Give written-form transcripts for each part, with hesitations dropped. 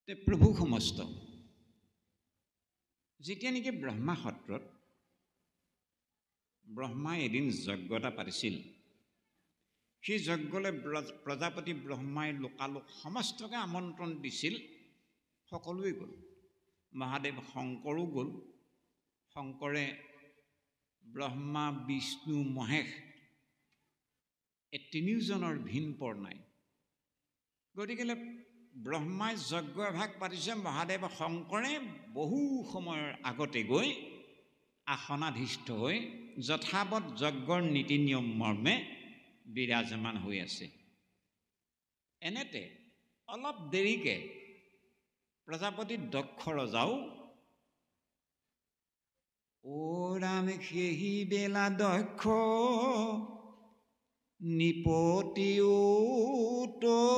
তে প্ৰভু সমস্ত যেতিয়া নেকি ব্ৰহ্মা সত্ৰত ব্ৰহ্মাই এদিন যজ্ঞ এটা পাতিছিল, সেই যজ্ঞলৈ প্ৰজাপতি ব্ৰহ্মাই লোকালোক সমস্তকে আমন্ত্ৰণ দিছিল। সকলোৱে গ'ল, মহাদেৱ শংকৰো গ'ল। শংকৰে ব্ৰহ্মা বিষ্ণু মহেশ এই তিনিওজনৰ ভিন পৰ নাই। গতিকেলৈ ব্ৰহ্মাই যজ্ঞ এভাগ পাতিছে, মহাদেৱ শংকৰে বহু সময়ৰ আগতে গৈ আসনাধিষ্ঠ হৈ যথাৱৎ যজ্ঞৰ নীতি নিয়ম মৰ্মে বিৰাজমান হৈ আছে। এনেতে অলপ দেৰিকে প্ৰজাপতি দক্ষ ৰজাও "অ ৰাম সেহি বেলা দক্ষ নিপতিও তৈকে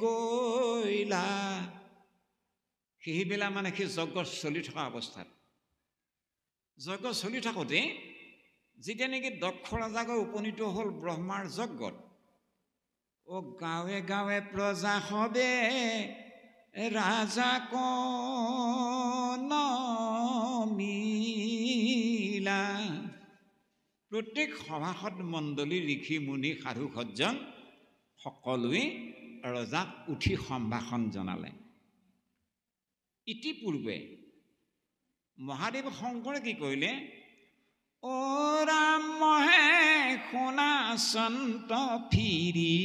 গৈলা", সেই বেলা মানে সেই যজ্ঞ চলি থকা অৱস্থাত, যজ্ঞ চলি থাকোঁতে যেতিয়া নেকি দক্ষ ৰজাগৈ উপনীত হ'ল ব্ৰহ্মাৰ যজ্ঞত, "অ গাঁৱে গাঁৱে প্ৰজা সবে ৰাজা মিলা", প্ৰত্যেক সভাসদ মণ্ডলী ঋষি মুনি সাধু সজ্জন সকলোৱে ৰজাক উঠি সম্ভাষণ জনালে। ইতিপূৰ্বে মহাদেৱ শংকৰে কি কৰিলে, "অ ৰাম মহে শুনা সন্ত ফিৰি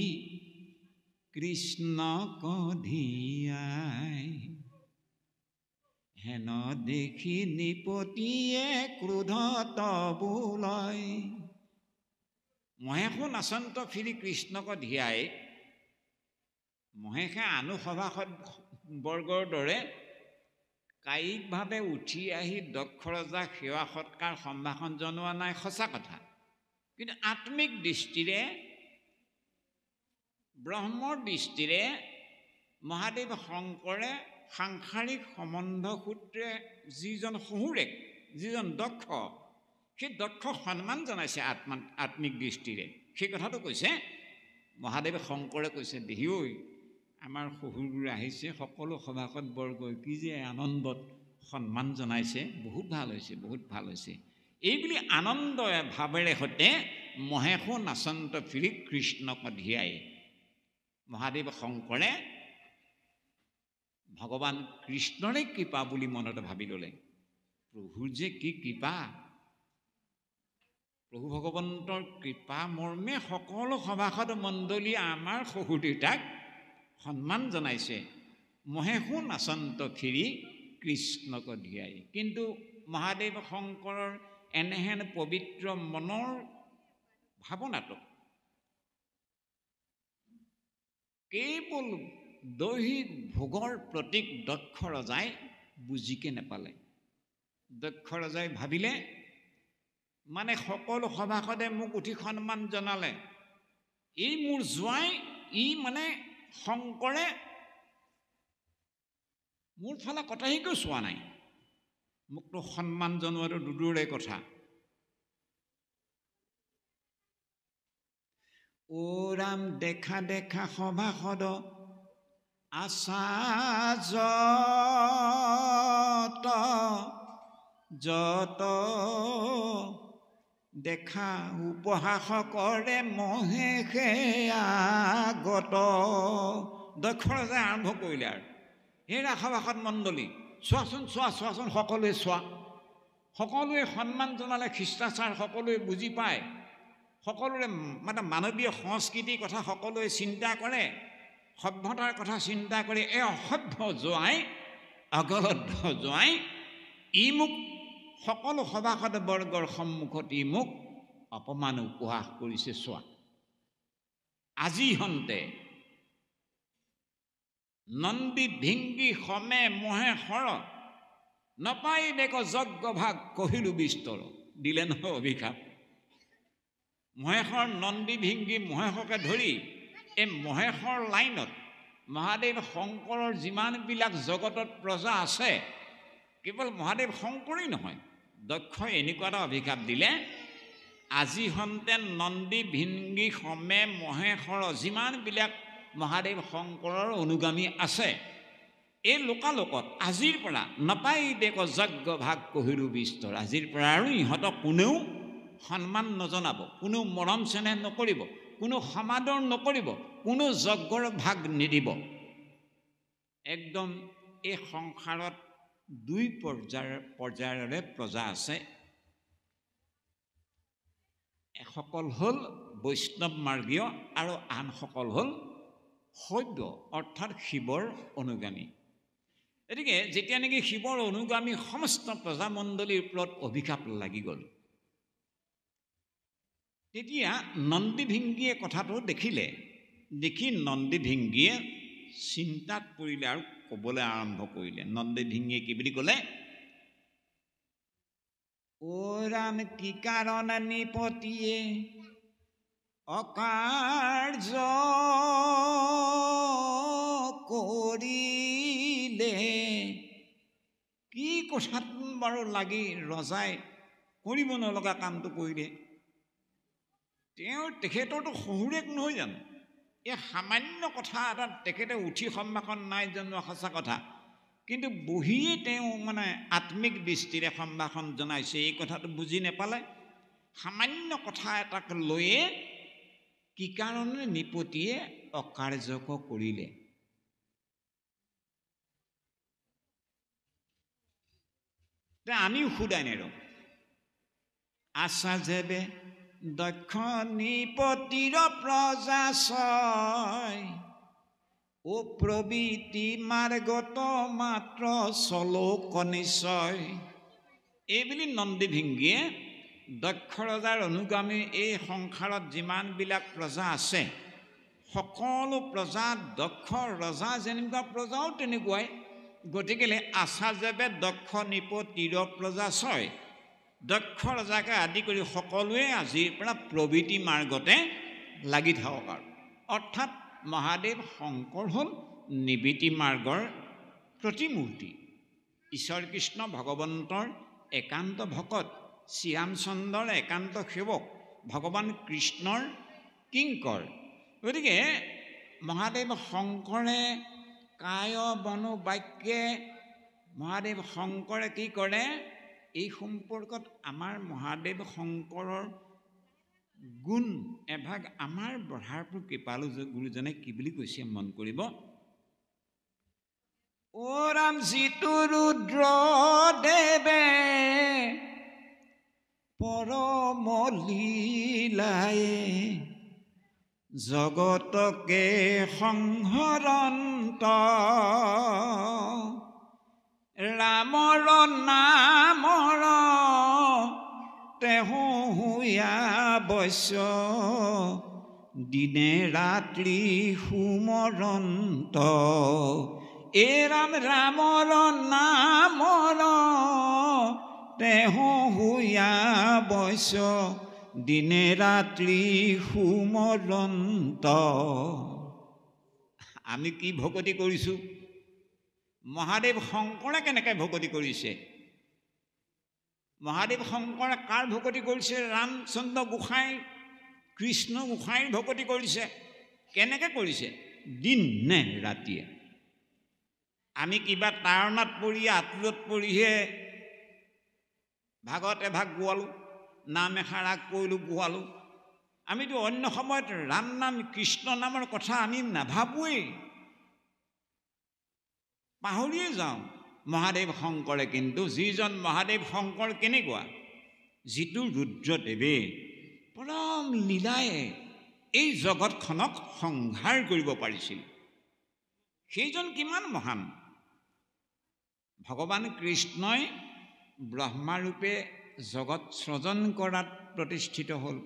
কৃষ্ণ কধিয়াই, হেন দেখি নিপতিয়ে ক্ৰোধ তবুলয়", মহেশো নাচন্ত ফিৰি কৃষ্ণক ধিয়াই, মহেশে আনু সভাসদ বৰ্গৰ দৰে কায়িকভাৱে উঠি আহি দক্ষ ৰজাক সেৱা সৎকাৰ সম্ভাষণ জনোৱা নাই, সঁচা কথা। কিন্তু আত্মিক দৃষ্টিৰে ব্ৰহ্মৰ দৃষ্টিৰে মহাদেৱ শংকৰে সাংসাৰিক সম্বন্ধ সূত্ৰে যিজন শহুৰেক, যিজন দক্ষ, সেই দক্ষ সন্মান জনাইছে আত্মিক দৃষ্টিৰে। সেই কথাটো কৈছে মহাদেৱ শংকৰে, কৈছে দেহি ঐ আমাৰ শহুৰবোৰ আহিছে, সকলো সভাসদ বৰ্গই কি যে আনন্দত সন্মান জনাইছে, বহুত ভাল হৈছে, বহুত ভাল হৈছে। এইবুলি আনন্দ ভাৱেৰে সৈতে মহেশো নাচন্ত ফিৰি কৃষ্ণক ধিয়াই মহাদেৱ শংকৰে ভগৱান কৃষ্ণৰে কৃপা বুলি মনতে ভাবি ল'লে। প্ৰভুৰ যে কি কৃপা, প্ৰভু ভগৱন্তৰ কৃপা মৰ্মে সকলো সভাসদ মণ্ডলী আমাৰ শহুৰ দেউতাক সন্মান জনাইছে, মহেশো নাচন্ত ফিৰি কৃষ্ণক ধিয়াই। কিন্তু মহাদেৱ শংকৰৰ এনেহেন পবিত্ৰ মনৰ ভাৱনাটো কেৱল দৈহিক ভোগৰ প্ৰতীক দক্ষ ৰজাই বুজিকে নেপালে। দক্ষ ৰজাই ভাবিলে, মানে সকলো সভাসদে মোক উঠি সন্মান জনালে, এই মোৰ জোঁৱাই, ই মানে শংকৰে মোৰ ফালে কটাহীকৈ চোৱা নাই, মোকতো সন্মান জনোৱাটো দূৰৰে কথা। "অ ৰাম দেখা দেখা সভাসদ আচাৰ্য যত দেখা উপহাস কৰে মহেশে আগত", দক্ষ ৰজাই আৰম্ভ কৰিলে আৰু, হেৰা সভাসদ মণ্ডলী চোৱাচোন, চোৱাচোন, সকলোৱে চোৱা, সকলোৱে সন্মান জনালে, শিষ্টাচাৰ সকলোৱে বুজি পায়, সকলোৰে মানে মানৱীয় সংস্কৃতিৰ কথা সকলোৱে চিন্তা কৰে, সভ্যতাৰ কথা চিন্তা কৰি এই অসভ্য জোঁৱাই, অগলদ্ধ জোঁৱাই, ই মোক সকলো সভাসদ বৰ্গৰ সন্মুখত ই মোক অপমান উপহাস কৰিছে, চোৱা। আজি হন্তে নন্দী ভিংগি সমে মহে সৰ, নপাই বেক যজ্ঞ ভাগ কহিলো বিস্তৰ, দিলে নহয় অভিশাপ। মহেশৰ নন্দী ভিংগি মহেশকে ধৰি এই মহেশৰ লাইনত মহাদেৱ শংকৰৰ যিমানবিলাক জগতত প্ৰজা আছে, কেৱল মহাদেৱ শংকৰেই নহয়, দক্ষই এনেকুৱা এটা অভিশাপ দিলে, আজি হন্তে নন্দী ভিংগি সমে মহেশৰ যিমানবিলাক মহাদেৱ শংকৰৰ অনুগামী আছে। এই লোকালোকত আজিৰ পৰা নাপাই দেক যজ্ঞ ভাগ কহিৰো বিস্তৰ, আজিৰ পৰা আৰু ইহঁতক কোনেও সন্মান নজনাব, কোনেও মৰম চেনেহ নকৰিব, কোনো সমাদৰ নকৰিব, কোনো যজ্ঞৰ ভাগ নিদিব। একদম এই সংসাৰত দুই পৰ্যায়ৰে প্ৰজা আছে। এসকল হ'ল বৈষ্ণৱ মাৰ্গীয় আৰু আনসকল হ'ল শৈৱ অৰ্থাৎ শিৱৰ অনুগামী। গতিকে যেতিয়া নেকি শিৱৰ অনুগামী সমস্ত প্ৰজামণ্ডলীৰ ওপৰত অভিশাপ লাগি গ'ল, তেতিয়া নন্দীভিংগীয়ে কথাটো দেখিলে। দেখি নন্দীভিংগীয়ে চিন্তাত পৰিলে আৰু ক'বলৈ আৰম্ভ কৰিলে। নন্দীভিংগীয়ে কি বুলি ক'লে? অ ৰাম, কি কাৰণে নিপতিয়ে অকাৰ্য কৰিলে? কি কথাত বাৰু লাগি ৰজাই কৰিব নলগা কামটো কৰিলে? তেখেতৰতো শহুৰেক নহয় জানো? এই সামান্য কথা এটা তেখেতে উঠি সম্ভাষণ নাই জনোৱা সঁচা কথা, কিন্তু বহিয়ে তেওঁ মানে আত্মিক দৃষ্টিৰে সম্ভাষণ জনাইছে। এই কথাটো বুজি নাপালে সামান্য কথা এটাক লৈয়ে কি কাৰণে নিপতিয়ে অকাৰ্যক কৰিলে। আমিও সুদাই নেৰো। আছা যেবে দক্ষ নিপতিৰ প্ৰজা ছয়, ও প্ৰবৃতি মাৰ্গত মাত্ৰ চলোক নিশ্চয়। এইবুলি নন্দীভিংগীয়ে দক্ষ ৰজাৰ অনুগামী এই সংসাৰত যিমানবিলাক প্ৰজা আছে, সকলো প্ৰজা দক্ষ ৰজা যেনেকুৱা প্ৰজাও তেনেকুৱাই। গতিকেলে আছা যেবে দক্ষ নিপতিৰ প্ৰজা ছয়, দক্ষ ৰজাকে আদি কৰি সকলোৱে আজিৰ পৰা প্ৰভৃতি মাৰ্গতে লাগি থাকক। আৰু অৰ্থাৎ মহাদেৱ শংকৰ হ'ল নিবৃত্তি মাৰ্গৰ প্ৰতিমূৰ্তি। ঈশ্বৰ কৃষ্ণ ভগৱন্তৰ একান্ত ভকত, শ্ৰীৰামচন্দ্ৰৰ একান্ত সেৱক, ভগৱান কৃষ্ণৰ কিংকৰ। গতিকে মহাদেৱ শংকৰে কায় মনো বাক্যে মহাদেৱ শংকৰে কি কৰে? এই সম্পৰ্কত আমাৰ মহাদেৱ শংকৰৰ গুণ এভাগ আমাৰ বঢ়াৰপুৰ কৃপালু গুৰুজনে কি বুলি কৈছে মন কৰিব। অ ৰাম, যিটো ৰুদ্ৰ দেৱে পৰম লীলায়ে জগতকে সংহৰন্ত, ৰামৰ নামৰ তেহু হুয়া বৈশ্য, দিনে ৰাত্ৰি সুমৰন্ত। এ ৰাম, ৰামৰ নামৰ তেহু হুয়া বৈশ্য, দিনে ৰাত্ৰি সুমৰন্ত। আমি কি ভকতি কৰিছোঁ? মহাদেৱ শংকৰে কেনেকৈ ভকতি কৰিছে? মহাদেৱ শংকৰে কাৰ ভকতি কৰিছে? ৰামচন্দ্ৰ গোসাঁই, কৃষ্ণ গোসাঁইৰ ভকতি কৰিছে। কেনেকৈ কৰিছে? দিন নে ৰাতিয়ে? আমি কিবা তাৰণাত পৰি আঁতুৰত পৰিহে ভাগত এভাগ গোৱালোঁ, নাম এষাৰ কৰিলোঁ, গোৱালোঁ। আমিতো অন্য সময়ত ৰাম নাম কৃষ্ণ নামৰ কথা আমি নাভাবোৱেই, পাহৰিয়ে যাওঁ। মহাদেৱ শংকৰে কিন্তু, যিজন মহাদেৱ শংকৰ কেনেকুৱা? যিটো ৰুদ্ৰদেৱে পৰম লীলায়ে এই জগতখনক সংহাৰ কৰিব পাৰিছিল, সেইজন কিমান মহান। ভগৱান কৃষ্ণই ব্ৰহ্মাৰূপে জগত সৃজন কৰাত প্ৰতিষ্ঠিত হ'ল,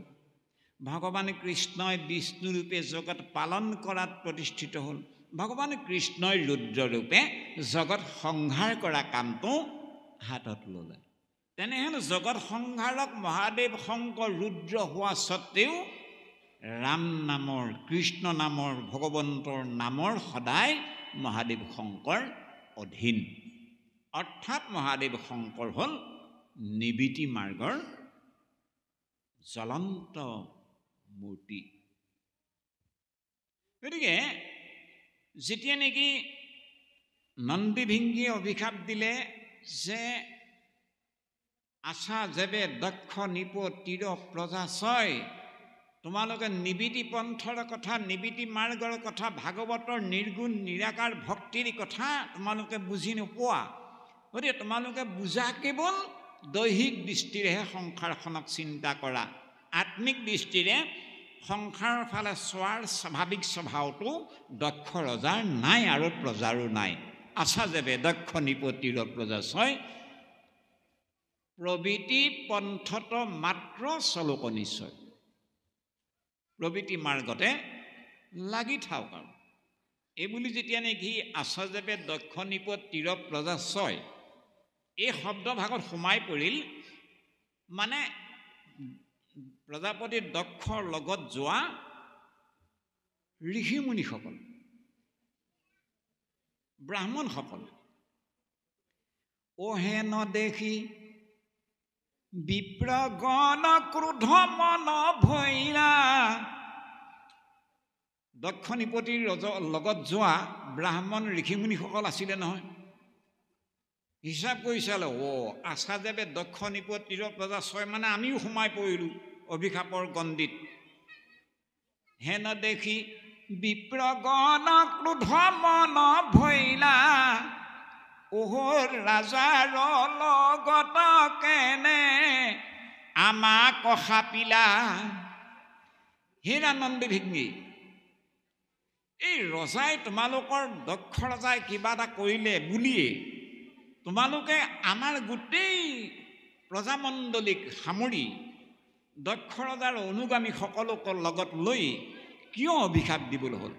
ভগৱান কৃষ্ণই বিষ্ণুৰূপে জগত পালন কৰাত প্ৰতিষ্ঠিত হ'ল, ভগৱান কৃষ্ণই ৰুদ্ৰৰূপে জগত সংহাৰ কৰা কামটো হাতত ল'লে। তেনেহেন জগত সংহাৰক মহাদেৱ শংকৰ ৰুদ্ৰ হোৱা স্বত্তেও ৰাম নামৰ, কৃষ্ণ নামৰ, ভগৱন্তৰ নামৰ সদায় মহাদেৱ শংকৰ অধীন। অৰ্থাৎ মহাদেৱ শংকৰ হ'ল নিবৃত্তি মাৰ্গৰ জ্বলন্ত মূৰ্তি। গতিকে যেতিয়া নেকি নন্দী ভিংগীয়ে অভিশাপ দিলে যে আশা যেবে দক্ষ নিপ তীৰ প্ৰজা ছয়, তোমালোকে নিবিতি পন্থৰ কথা, নিবিতি মাৰ্গৰ কথা, ভাগৱতৰ নিৰ্গুণ নিৰাকাৰ ভক্তিৰ কথা তোমালোকে বুজি নোপোৱা। গতিকে তোমালোকে বুজা কেৱল দৈহিক দৃষ্টিৰেহে সংসাৰখনক চিন্তা কৰা, আত্মিক দৃষ্টিৰে সংসাৰৰ ফালে চোৱাৰ স্বাভাৱিক স্বভাৱটো দক্ষ ৰজাৰ নাই আৰু প্ৰজাৰো নাই। আশা যেবে দক্ষ নিপ তীৰ প্ৰজা ছয়, প্ৰবৃতি পন্থত মাত্ৰ চলোক নিশ্চয়। প্ৰবৃতি মাৰ্গতে লাগি থাওক আৰু এইবুলি যেতিয়া নেকি আশা যেবে দক্ষ নিপ তীৰ প্ৰজা ছয় এই শব্দভাগত সোমাই পৰিল, মানে প্ৰজাপতি দক্ষৰ লগত যোৱা ঋষিমুনিসকল, ব্ৰাহ্মণসকল। অহেন দেখি বিপ্ৰগণ ক্ৰোধ মন ভৈৰা। দক্ষ নিপতিৰ লগত যোৱা ব্ৰাহ্মণ ঋষিমুনিসকল আছিলে নহয়। হিচাপ কৰি চালে, আশা যেবে দক্ষ নিপ তীৰ প্ৰজা ছয়, মানে আমিও সোমাই পৰিলোঁ অভিশাপৰ গণ্ডিত। হেন দেখি বিপ্ৰগণ ক্ৰোধ মন ভৈলা, ওহৰ ৰাজাৰ লগত কেনে আমাক সাপিলা। হে নন্দী ভিংগী, এই ৰজাই তোমালোকৰ দক্ষ ৰজাই কিবা এটা কৰিলে বুলিয়ে তোমালোকে আমাৰ গোটেই প্ৰজামণ্ডলীক সামৰি দক্ষ ৰজাৰ অনুগামী সকলোকে লগত লৈ কিয় অভিশাপ দিবলৈ হ'ল?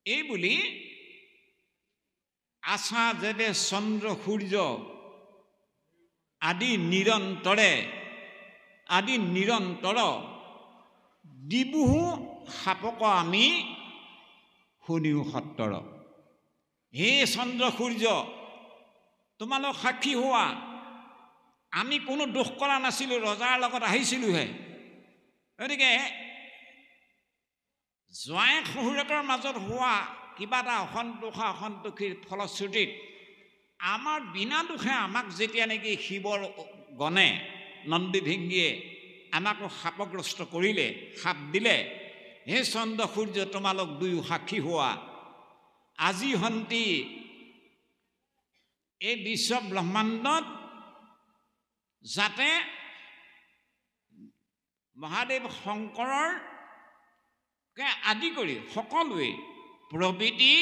এইবুলি আশা যেবে চন্দ্ৰ সূৰ্য আদি নিৰন্তৰ দিবুহু সাপক আমি শুনিও সত্তৰ। হে চন্দ্ৰ সূৰ্য, তোমালোক সাক্ষী হোৱা, আমি কোনো দোষ কৰা নাছিলোঁ, ৰজাৰ লগত আহিছিলোঁহে। গতিকে জোঁৱাই শহুৰেকৰ মাজত হোৱা কিবা এটা অসন্তোষীৰ ফলশ্ৰুতিত আমাৰ বিনা দোষে আমাক যেতিয়া নেকি শিৱৰ গণে নন্দী ভিংগীয়ে আমাক শাপগ্ৰস্ত কৰিলে, শাপ দিলে, হে চন্দ্ৰ সূৰ্য তোমালোক দুয়ো সাক্ষী হোৱা। আজি হন্তি এই বিশ্ব ব্ৰহ্মাণ্ডত যাতে মহাদেৱ শংকৰৰ আদি কৰি সকলোৱে প্ৰবৃতি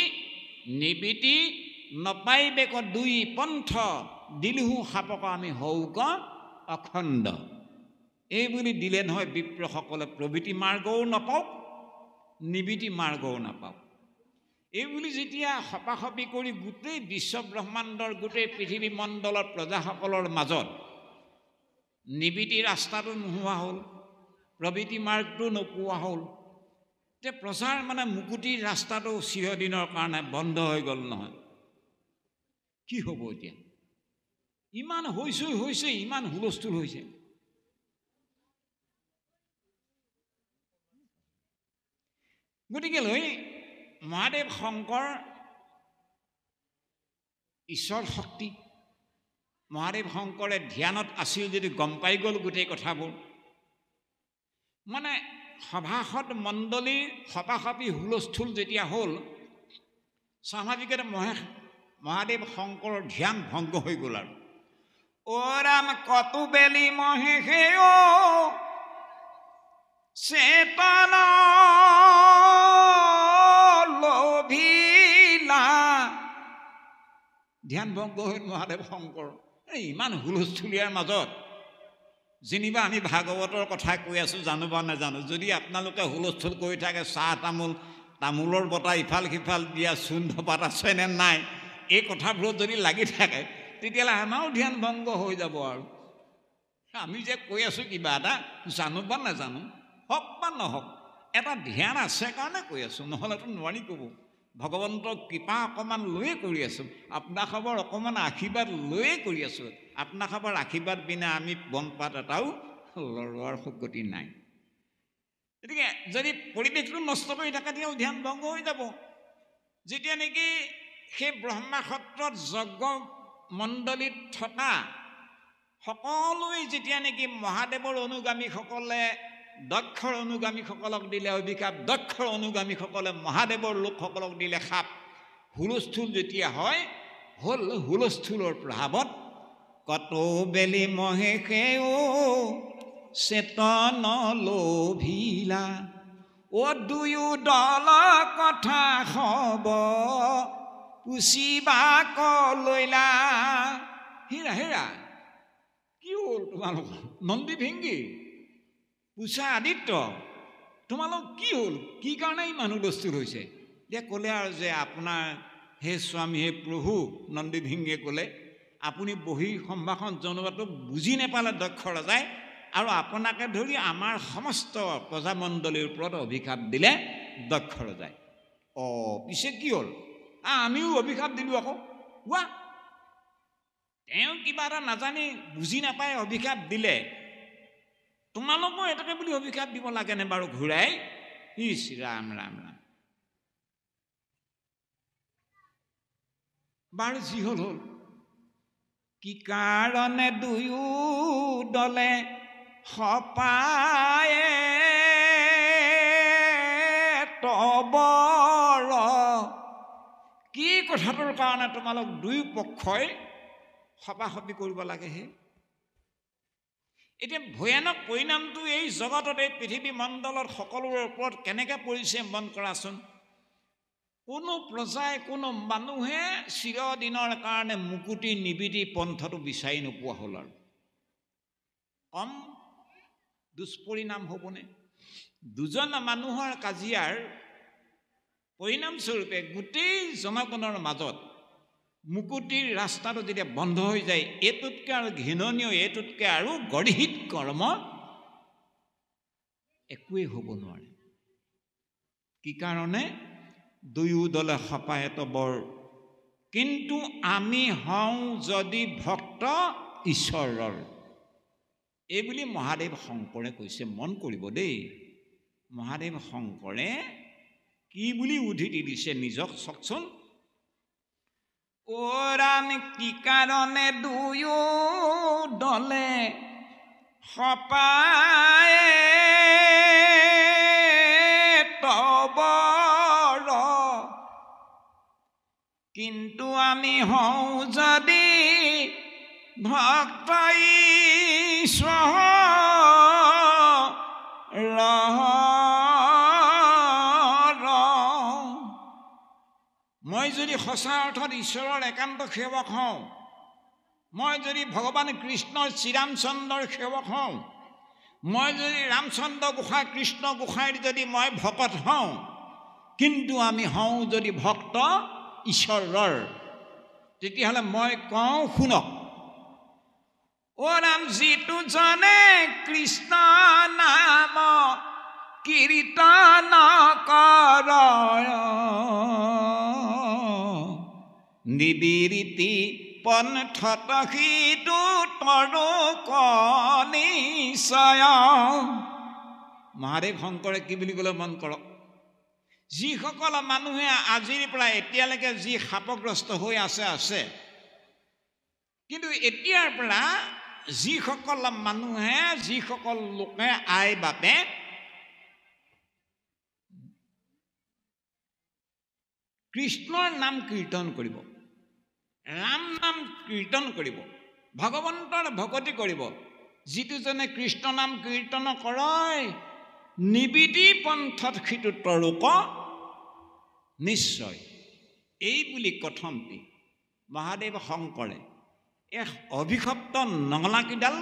নিবৃতি নপাইবেক দুই পন্থ, দিলহু সাপক আমি হৌক অখণ্ড। এইবুলি দিলে নহয় বিপ্ৰসকলে প্ৰবৃতি মাৰ্গও নাপাওক, নিবৃতি মাৰ্গও নাপাওক। এইবুলি যেতিয়া সপাসপি কৰি গোটেই বিশ্ব ব্ৰহ্মাণ্ডৰ গোটেই পৃথিৱী মণ্ডলৰ প্ৰজাসকলৰ মাজত নিবৃতি ৰাস্তাটো নোহোৱা হ'ল, প্ৰবৃতি মাৰ্গটো নোপোৱা হ'ল, এতিয়া প্ৰজাৰ মানে মুকুতিৰ ৰাস্তাটো চিৰদিনৰ কাৰণে বন্ধ হৈ গ'ল নহয়। কি হ'ব এতিয়া? ইমান হৈছে, ইমান হুলস্থুল হৈছে। গতিকেলৈ মহাদেৱ শংকৰ ঈশ্বৰ শক্তি, মহাদেৱ শংকৰে ধ্যানত আছিল যদি গম পাই গ'ল গোটেই কথাবোৰ, মানে সভাসদ মণ্ডলীৰ সপাসপি হুলস্থুল যেতিয়া হ'ল, স্বাভাৱিকতে মহাদেৱ শংকৰৰ ধ্যান ভংগ হৈ গ'ল। আৰু ৰাম কতু বেলি মহেশে চেতন লোভিলা। ধ্যান ভংগ হ'ল মহাদেৱ শংকৰ। ইমান হুলস্থুলীয়াৰ মাজত যেনিবা আমি ভাগৱতৰ কথা কৈ আছোঁ, জানো বা নাজানো, যদি আপোনালোকে হুলস্থুল কৰি থাকে, চাহ তামোলৰ বঁটা ইফাল সিফাল দিয়া চূণ ধপাত আছে নে নাই, এই কথাবোৰত যদি লাগি থাকে, তেতিয়াহ'লে আমাৰো ধ্যান ভংগ হৈ যাব। আৰু আমি যে কৈ আছোঁ কিবা এটা, জানো বা নাজানো, হওক বা নহওক, এটা ধ্যান আছে কাৰণে কৈ আছোঁ, নহ'লেতো নোৱাৰি ক'ব। ভগৱন্তৰ কৃপা অকণমান লৈয়ে কৰি আছোঁ, আপোনাৰ খবৰ অকণমান আশীৰ্বাদ লৈয়ে কৰি আছোঁ। আপোনাৰ খবৰ আশীৰ্বাদ বিনা আমি বনপাত এটাও লৰোৱাৰ সুগতি নাই। গতিকে যদি পৰিৱেশটো নষ্ট কৰি থাকে তেতিয়াও ধ্যান ভংগ হৈ যাব। যেতিয়া নেকি সেই ব্ৰহ্মা সত্ৰত যজ্ঞ মণ্ডলীত থকা সকলোৱে যেতিয়া নেকি মহাদেৱৰ অনুগামীসকলে দক্ষৰ অনুগামীসকলক দিলে অভিশাপ, দক্ষৰ অনুগামীসকলে মহাদেৱৰ লোকসকলক দিলে শাপ, হুলস্থুল যেতিয়া হয়, হ'ল হুলস্থুলৰ প্ৰভাৱত কত বেলি মহেশেও চেতন লোভিলা, অ দুয়ো দল কথা হব পুচিবা কলৈলা। হেৰা হেৰা কি হ'ল তোমালোক? নন্দী ভিংগী, পুষা আদিত্য, তোমালোক কি হ'ল? কি কাৰণে ইমান হুলস্থুল হৈছে? এতিয়া ক'লে আৰু যে আপোনাৰ হে স্বামী, হে প্ৰভু, নন্দী ভিংগীয়ে ক'লে আপুনি বহি সম্ভাষণ জনোৱাটো বুজি নাপালে দক্ষ ৰজাই, আৰু আপোনাকে ধৰি আমাৰ সমস্ত প্ৰজামণ্ডলীৰ ওপৰত অভিশাপ দিলে দক্ষ ৰজাই। পিছে কি হ'ল? আমিও অভিশাপ দিলোঁ আকৌ। কোৱা, তেওঁ কিবা এটা নাজানি বুজি নাপায় অভিশাপ দিলে, তোমালোকো এটাকে বুলি অভিশাপ দিব লাগেনে বাৰু ঘূৰাই? ইছ ৰাম ৰাম ৰাম। বাৰু যি হ'ল হ'ল, কি কাৰণে দুয়ো দলে সপায়ে তবৰ, কি কথাটোৰ কাৰণে তোমালোক দুয়ো পক্ষই সপাসপি কৰিব লাগেহে? এতিয়া ভয়ানক পৰিণামটো এই জগতত, এই পৃথিৱী মণ্ডলত সকলোৰে ওপৰত কেনেকৈ পৰিছে মন কৰাচোন। কোনো প্ৰজাই, কোনো মানুহে চিৰদিনৰ কাৰণে মুকুতি নিবিতি পন্থটো বিচাৰি নোপোৱা হ'ল। আৰু কম দুষ্পৰিণাম হ'বনে? দুজন মানুহৰ কাজিয়াৰ পৰিণামস্বৰূপে গোটেই জনগণৰ মাজত মুকুতিৰ ৰাস্তাটো যেতিয়া বন্ধ হৈ যায়, এইটোতকৈ আৰু ঘৃণনীয়, এইটোতকৈ আৰু গৰ্হিত কৰ্ম একোৱেই হ'ব নোৱাৰে। কি কাৰণে? দুয়ো দলে সপায়ে তবৰ, কিন্তু আমি হওঁ যদি ভক্ত ঈশ্বৰৰ। এইবুলি মহাদেৱ শংকৰে কৈছে। মন কৰিব দেই, মহাদেৱ শংকৰে কি বুলি উদ্ধৃতি দিছে নিজক চাওকচোন। ওৰাণ কি কাৰণে দুয়ো দলে সপায়ে তবৰ, কিন্তু আমি হওঁ যদি ভক্ত ঈশ্বৰৰ। মই যদি সঁচা অৰ্থত ঈশ্বৰৰ একান্ত সেৱক হওঁ, মই যদি ভগৱান কৃষ্ণৰ শ্ৰীৰামচন্দ্ৰৰ সেৱক হওঁ, মই যদি ৰামচন্দ্ৰ গোসাঁই, কৃষ্ণ গোসাঁইৰ যদি মই ভকত হওঁ, কিন্তু আমি হওঁ যদি ভক্ত ঈশ্বৰৰ, তেতিয়াহ'লে মই কওঁ শুনক। অ ৰাম, যিটো জনে কৃষ্ণ নাম কীৰ্তন কৰ, নিবিৰিতি পন্থত সিটো তৰুক নিশ্চয়। মহাদেৱ শংকৰে কি বুলি ক'লে মন কৰক। যিসকল মানুহে আজিৰ পৰা এতিয়ালৈকে যি শাপগ্ৰস্ত হৈ আছে, কিন্তু এতিয়াৰ পৰা যিসকল মানুহে, যিসকল লোকে আই বাপে কৃষ্ণৰ নাম কীৰ্তন কৰিব, ৰাম নাম কীৰ্তন কৰিব, ভগৱন্তৰ ভকতি কৰিব, যিটোজনে কৃষ্ণ নাম কীৰ্তন কৰে, নিবিদি পন্থত সিটো তৰুক নিশ্চয়। এই বুলি কথমটি মহাদেৱ শংকৰে এই অভিশপ্ত নঙলাকিডাল,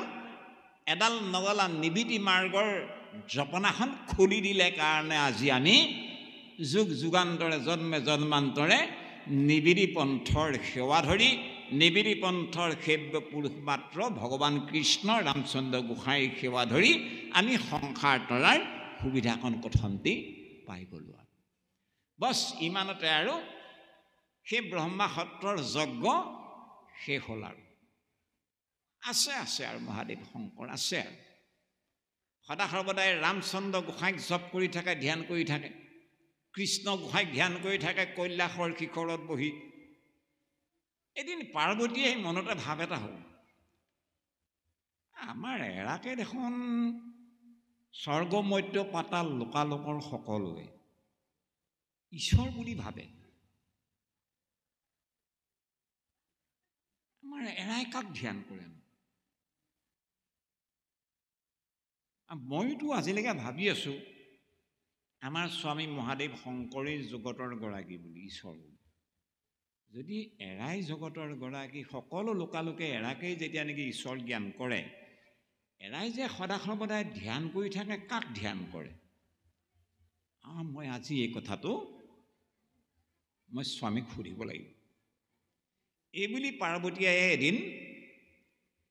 এডাল নগলা নিবিতি মাৰ্গৰ জপনাখন খুলি দিলে কাৰণে আজি আমি যুগ যুগান্তৰে জন্মে জন্মান্তৰে নিবিড়ি পন্থৰ সেৱা ধৰি, নিবিড়ি পন্থৰ সেব্য পুৰুষ মাত্ৰ ভগৱান কৃষ্ণ ৰামচন্দ্ৰ গোসাঁইৰ সেৱা ধৰি আমি সংসাৰ তৰাৰ সুবিধাকণ কথন্তি পাই গ'লোঁ। আৰু বছ ইমানতে আৰু সেই ব্ৰহ্মা সত্ৰৰ যজ্ঞ শেষ হ'ল। আৰু আছে আৰু মহাদেৱ শংকৰ আছে। আৰু সদা সৰ্বদাই ৰামচন্দ্ৰ গোসাঁইক জপ কৰি থাকে, ধ্যান কৰি থাকে, কৃষ্ণ গোসাঁইক ধ্যান কৰি থাকে কৈলাশৰ শিখৰত বহি। এদিন পাৰ্বতীয়ে মনতে ভাৱ এটা হ'ল, আমাৰ এৰাকে দেখোন স্বৰ্গ মধ্য পাতাল লোকালোকৰ সকলোৱে ঈশ্বৰ বুলি ভাবে, আমাৰ এৰাই কাক ধ্যান কৰে? মইতো আজিলৈকে ভাবি আছো আমাৰ স্বামী মহাদেৱ শংকৰেই জগতৰ গৰাকী বুলি, ঈশ্বৰ বুলি। যদি এৰাই জগতৰ গৰাকী, সকলো লোকালোকে এৰাকেই যেতিয়া নেকি ঈশ্বৰ জ্ঞান কৰে, এৰাই যে সদা সৰ্বদাই ধ্যান কৰি থাকে, কাক ধ্যান কৰে? মই আজি এই কথাটো মই স্বামীক সুধিব লাগিব। এইবুলি পাৰ্বতীয়ে এদিন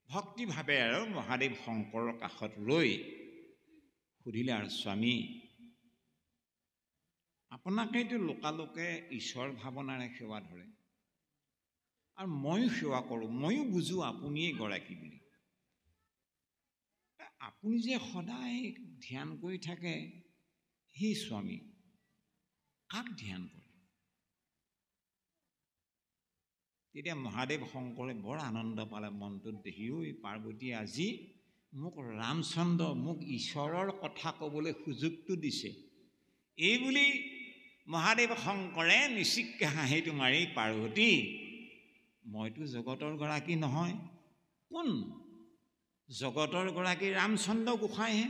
ভক্তিভাৱে আৰু মহাদেৱ শংকৰৰ কাষত ৰৈ সুধিলে, আৰু স্বামী, আপোনাকেইতো লোকালোকে ঈশ্বৰ ভাৱনাৰে সেৱা ধৰে, আৰু ময়ো সেৱা কৰোঁ, ময়ো বুজো আপুনিয়েই গৰাকী বুলি। আপুনি যে সদায় ধ্যান কৰি থাকে, সেই স্বামী কাক ধ্যান কৰে? তেতিয়া মহাদেৱ শংকৰে বৰ আনন্দ পালে মনটোত দেখি, ঐ পাৰ্বতীয়ে আজি মোক ৰামচন্দ্ৰ, মোক ঈশ্বৰৰ কথা ক'বলৈ সুযোগটো দিছে। এইবুলি মহাদেৱ শংকৰে নিচিককৈ হাঁহিটো মাৰি, পাৰ্বতী, মইতো জগতৰ গৰাকী নহয়। কোন? জগতৰ গৰাকী ৰামচন্দ্ৰ গোসাঁইহে।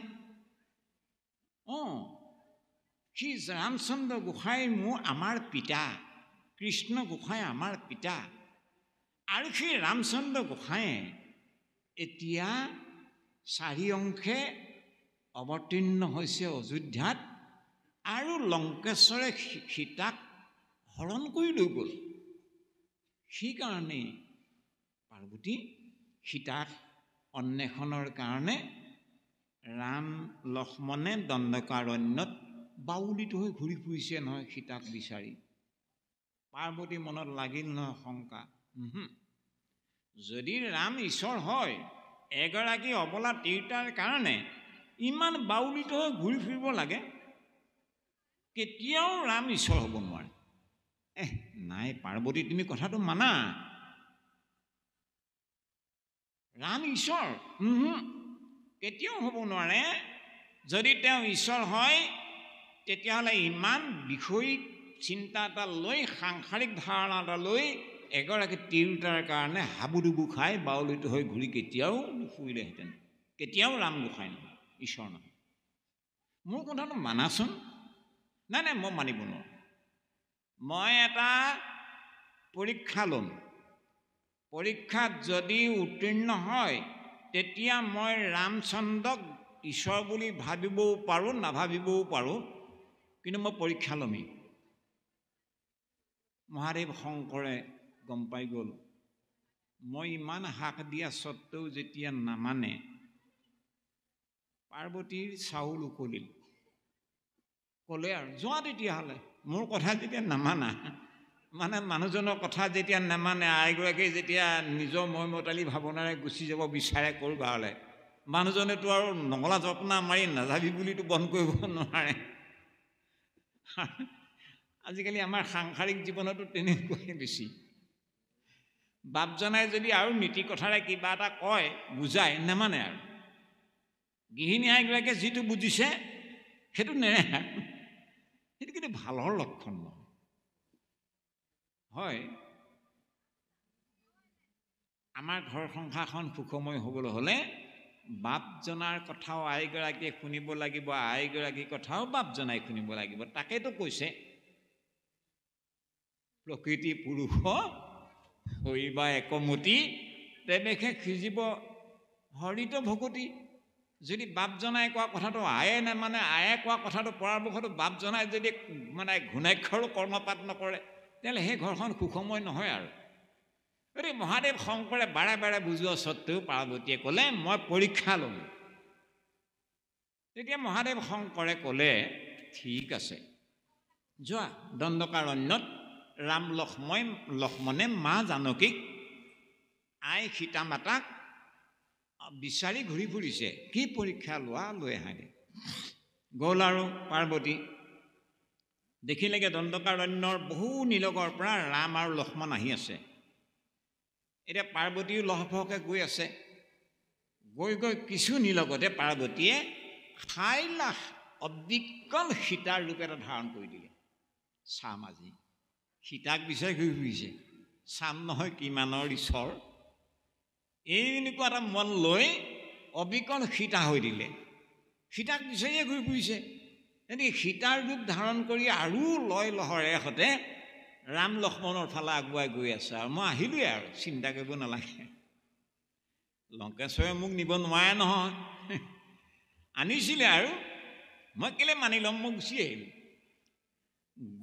সি ৰামচন্দ্ৰ গোসাঁই আমাৰ পিতা, কৃষ্ণ গোসাঁই আমাৰ পিতা। আৰু সেই ৰামচন্দ্ৰ গোসাঁয়ে এতিয়া 4 অংশে অৱতীৰ্ণ হৈছে অযোধ্যাত, আৰু লংকেশ্বৰে সীতাক হৰণ কৰি লৈ গ'ল। সেইকাৰণেই পাৰ্বতী সীতাক অন্বেষণৰ কাৰণে ৰাম লক্ষ্মণে দণ্ডকাৰণ্যত বাউলিত হৈ ঘূৰি ফুৰিছে নহয় সীতাক বিচাৰি। পাৰ্বতী মনত লাগিল নহয় শংকা, যদি ৰাম ঈশ্বৰ হয়, এগৰাকী অবলা তিৰোতাৰ কাৰণে ইমান বাউলিত হৈ ঘূৰি ফুৰিব লাগে, কেতিয়াও ৰাম ঈশ্বৰ হ'ব নোৱাৰে। নাই পাৰ্বতী, তুমি কথাটো মানা, ৰাম ঈশ্বৰ কেতিয়াও হ'ব নোৱাৰে। যদি তেওঁ ঈশ্বৰ হয়, তেতিয়াহ'লে ইমান বিষয়িক চিন্তা এটা লৈ, সাংসাৰিক ধাৰণা এটা লৈ এগৰাকী তিৰোতাৰ কাৰণে হাবুডুবু খাই বাউলিত হৈ ঘূৰি কেতিয়াও নুফুৰিলেহেঁতেন। কেতিয়াও ৰাম গোসাঁই নহয়, ঈশ্বৰ নহয়। মোৰ কথাটো মানাচোন। নাই নাই, মই মানিব নোৱাৰোঁ। মই এটা পৰীক্ষা ল'ম, পৰীক্ষাত যদি উত্তীৰ্ণ হয়, তেতিয়া মই ৰামচন্দ্ৰক ঈশ্বৰ বুলি ভাবিবও পাৰোঁ, নাভাবিবও পাৰোঁ, কিন্তু মই পৰীক্ষা ল'মেই। মহাদেৱ শংকৰে গম পাই গ'ল, মই ইমান হাক দিয়া স্বত্তেও যেতিয়া নামানে, পাৰ্বতীৰ চাউল উকলিল। ক'লে আৰু যোৱা তেতিয়াহ'লে, মোৰ কথা যেতিয়া নামানা, মানে মানুহজনৰ কথা যেতিয়া নামানে, আইগৰাকী যেতিয়া নিজৰ মৈমতালী ভাৱনাৰে গুচি যাব বিচাৰে ক'ৰবালৈ, মানুহজনেতো আৰু নঙলা জপনা মাৰি নাযাবি বুলিতো বন্ধ কৰিব নোৱাৰে। আজিকালি আমাৰ সাংসাৰিক জীৱনতো তেনেকুৱাই বেছি। বাপজনাই যদি আৰু নীতি কথাৰে কিবা এটা কয়, বুজায়, নেমানে আৰু। গৃহিণী আইগৰাকীয়ে যিটো বুজিছে সেইটো নেৰে। সেইটো কিন্তু ভালৰ লক্ষণ নহয়। হয়, আমাৰ ঘৰ সংসাৰখন সুখময় হ'বলৈ হ'লে বাপজনাৰ কথাও আইগৰাকীয়ে শুনিব লাগিব, আইগৰাকীৰ কথাও বাপজনাই শুনিব লাগিব। তাকেতো কৈছে, প্ৰকৃতি পুৰুষ হৰিবা একমতি, তেনেকে খুজিব হৰিত ভকতি। যদি বাপজনাই কোৱা কথাটো আয়ে নেমানে, আয়ে কোৱা কথাটো পৰামৰ্শটো বাপজনাই যদি মানে ঘূণাক্ষৰো কৰ্ণপাত নকৰে, তেতিয়াহ'লে সেই ঘৰখন সুখময় নহয় আৰু। গতিকে মহাদেৱ শংকৰে বাৰে বাৰে বুজোৱা স্বত্তেও পাৰ্বতীয়ে ক'লে, মই পৰীক্ষা ল'ম। তেতিয়া মহাদেৱ শংকৰে ক'লে, ঠিক আছে, যোৱা দণ্ডকাৰণ্যত ৰাম লক্ষ্মণে মা জানকীক, আই সীতা মাতাক বিচাৰি ঘূৰি ফুৰিছে কি পৰীক্ষা লোৱা লৈ আহাগে গ'ল আৰু পাৰ্বতী দেখিলেগে দণ্ডকাৰণ্যৰ বহু নিলগৰ পৰা ৰাম আৰু লক্ষ্মণ আহি আছে এতিয়া পাৰ্বতীও লহপহকৈ গৈ আছে গৈ গৈ কিছু নিলগতে পাৰ্বতীয়ে খাইলাখ অবিকল সীতাৰ ৰূপ এটা ধাৰণ কৰি দিলে চাম আজি সীতাক বিচাৰি ঘূৰি ফুৰিছে চাম নহয় কিমানৰ ঈশ্বৰ এনেকুৱা এটা মন লৈ অবিকল সীতা হৈ দিলে সীতাক বিচাৰিয়ে ঘূৰি ফুৰিছে এনেকৈ সীতাৰ ৰূপ ধাৰণ কৰি আৰু লয় লহৰে সতে ৰাম লক্ষ্মণৰ ফালে আগুৱাই গৈ আছে আৰু মই আহিলোৱে আৰু চিন্তা কৰিব নালাগে লংকেশ্বৰে মোক নিব নোৱাৰে নহয় আনিছিলে আৰু মই কেলে মানি ল'ম মই গুচি আহিলোঁ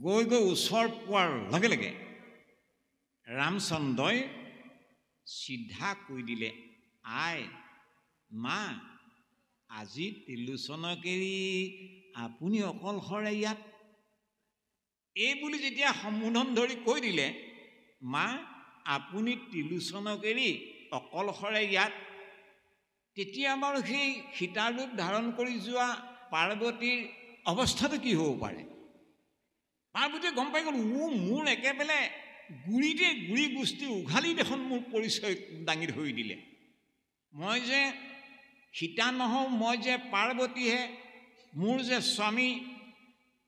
গৈ গৈ ওচৰ পোৱাৰ লগে লগে ৰামচন্দ্ৰই চিধা কৈ দিলে আই মা আজি ত্ৰিলোচনক এৰি আপুনি অকলশৰে ইয়াত এই বুলি যেতিয়া সম্বোধন ধৰি কৈ দিলে মা আপুনি ত্ৰিলোচনক এৰি অকলশৰে ইয়াত তেতিয়া বাৰু সেই সীতাৰ ৰূপ ধাৰণ কৰি যোৱা পাৰ্বতীৰ অৱস্থাটো কি হ'ব পাৰে পাৰ্বতীয়ে গম পাই গ'ল মোৰ একেবাৰে গুৰিতে গুৰি গোষ্ঠী উঘালি দেখোন মোৰ পৰিচয় দাঙি ধৰি দিলে মই যে সীতা নহওঁ মই যে পাৰ্বতীহে মোৰ যে স্বামী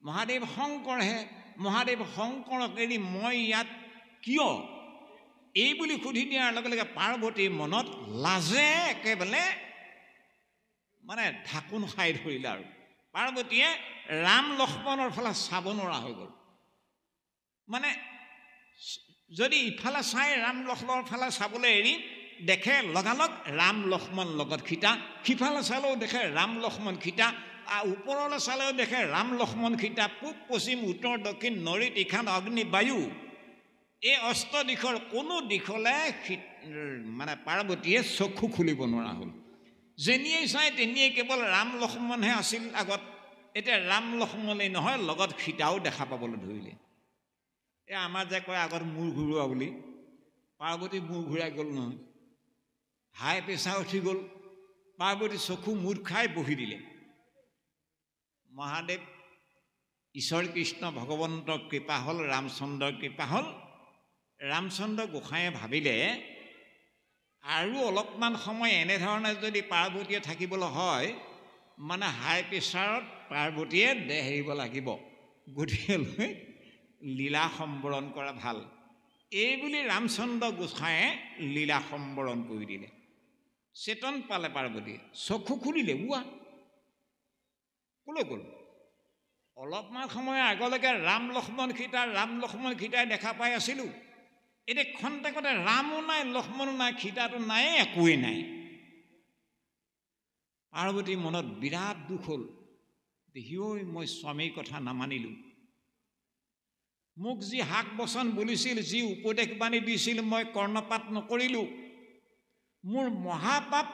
মহাদেৱ শংকৰহে মহাদেৱ শংকৰক এৰি মই ইয়াত কিয় এই বুলি সুধি দিয়াৰ লগে লগে পাৰ্বতীৰ মনত লাজে একেবাৰে মানে ঢাকোন খাই ধৰিলে আৰু পাৰ্বতীয়ে ৰাম লক্ষ্মণৰ ফালে চাব নোৱাৰা হৈ গ'ল মানে যদি ইফালে চাই ৰাম লক্ষ্মণৰ ফালে চাবলৈ এৰি দেখে লগালগ ৰাম লক্ষ্মণ লগত সীতা সিফালে চালেও দেখে ৰাম লক্ষ্মণ সীতা ওপৰলৈ চালেও দেখে ৰাম লক্ষ্মণ সীতা পূব পশ্চিম উত্তৰ দক্ষিণ নৰিত ইখান অগ্নি বায়ু এই অষ্ট দিশৰ কোনো দিশলৈ মানে পাৰ্বতীয়ে চকু খুলিব নোৱাৰা হ'ল যেনিয়ে চাই তেনিয়ে কেৱল ৰাম লক্ষ্মণহে আছিল আগত এতিয়া ৰাম লক্ষ্মণেই নহয় লগত সীতাও দেখা পাবলৈ ধৰিলে এই আমাৰ যে কয় আগত মূৰ ঘূৰোৱা বুলি পাৰ্বতী মূৰ ঘূৰাই গ'ল নহয় হাই প্ৰেছাৰ উঠি গ'ল পাৰ্বতী চকু মূৰ খাই বহি দিলে মহাদেৱ ঈশ্বৰ কৃষ্ণ ভগৱন্তৰ কৃপা হ'ল ৰামচন্দ্ৰৰ কৃপা হ'ল ৰামচন্দ্ৰ গোসাঁয়ে ভাবিলে আৰু অলপমান সময় এনেধৰণে যদি পাৰ্বতীয়ে থাকিবলৈ হয় মানে হাই প্ৰেছাৰত পাৰ্বতীয়ে দেহ এৰিব লাগিব গতিকে লীলা সম্বৰণ কৰা ভাল এই বুলি ৰামচন্দ্ৰ গোসাঁয়ে লীলা সম্বৰণ কৰি দিলে চেতন পালে পাৰ্বতীয়ে চকু খুলিলে ক'লৈ গ'ল অলপমান সময়ৰ আগলৈকে ৰাম লক্ষ্মণ সীতাই দেখা পাই আছিলোঁ এতিয়া খন্তেকতে ৰামো নাই লক্ষ্মণো নাই সীতাটো নাই একোৱেই নাই পাৰ্বতীৰ মনত বিৰাট দুখ হ'ল দেখিঐ মই স্বামীৰ কথা নামানিলোঁ মোক যি হাক বচন বুলিছিল যি উপদেশ বাণী দিছিল মই কৰ্ণপাত নকৰিলোঁ মোৰ মহাপাপ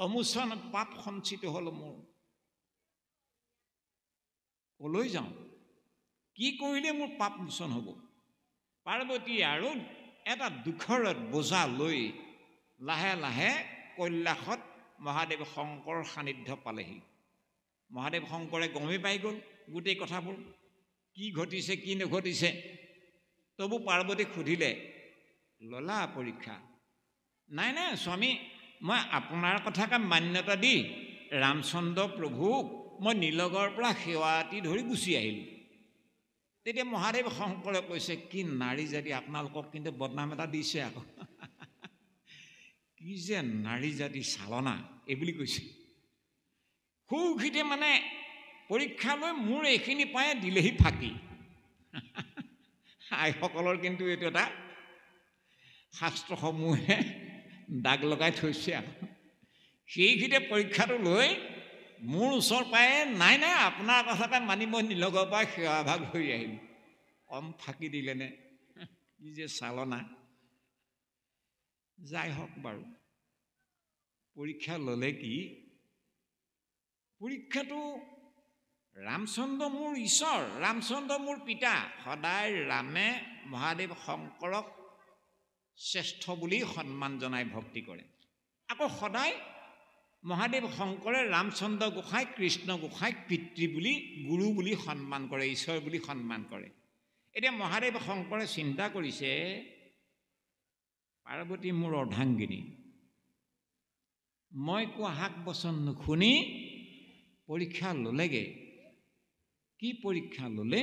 অমোচন পাপ সঞ্চিত হ'ল মোৰ ক'লৈ যাওঁ কি কৰিলে মোৰ পাপ মোচন হ'ব পাৰ্বতীয়ে আৰু এটা দুখৰ বোজা লৈ লাহে লাহে কৈলাশত মহাদেৱ শংকৰৰ সান্নিধ্য পালেহি মহাদেৱ শংকৰে গমেই পাই গ'ল গোটেই কথাবোৰ কি ঘটিছে কি নঘটিছে তবু পাৰ্বতীক সুধিলে ললা পৰীক্ষা নাই নাই স্বামী মই আপোনাৰ কথাকে মান্যতা দি ৰামচন্দ্ৰ প্ৰভুক মই নীলগৰ পৰা সেৱাতি ধৰি গুচি আহিলোঁ তেতিয়া মহাদেৱ শংকৰে কৈছে কি নাৰী জাতি আপোনালোকক কিন্তু বদনাম এটা দিছে আকৌ কি যে নাৰী জাতি চালনা এইবুলি কৈছে সুখিতে মানে পৰীক্ষা লৈ মোৰ এইখিনি পাই দিলেহি ফাঁকি আইসকলৰ কিন্তু এইটো এটা শাস্ত্ৰসমূহে দাগ লগাই থৈছে আকৌ সেইখিনিতে পৰীক্ষাটো লৈ মোৰ ওচৰ পাই নাই নাই আপোনাৰ কথাকে মানি মই নীলগৰ পৰা সেৱাভাগ হৈ আহিলোঁ কম ফাঁকি দিলেনে কি যে চালনা যাই হওক বাৰু পৰীক্ষা ল'লে কি পৰীক্ষাটো ৰামচন্দ্ৰ মোৰ ঈশ্বৰ ৰামচন্দ্ৰ মোৰ পিতা সদায় ৰামে মহাদেৱ শংকৰক শ্ৰেষ্ঠ বুলি সন্মান জনাই ভক্তি কৰে আকৌ সদায় মহাদেৱ শংকৰে ৰামচন্দ্ৰ গোসাঁই কৃষ্ণ গোসাঁইক পিতৃ বুলি গুৰু বুলি সন্মান কৰে, ঈশ্বৰ বুলি সন্মান কৰে। এতিয়া মহাদেৱ শংকৰে চিন্তা কৰিছে পাৰ্বতী মোৰ অৰ্ধাংগিনী, মই কোৱা শাক বচন নুশুনি পৰীক্ষা ল'লেগৈ। কি পৰীক্ষা ল'লে?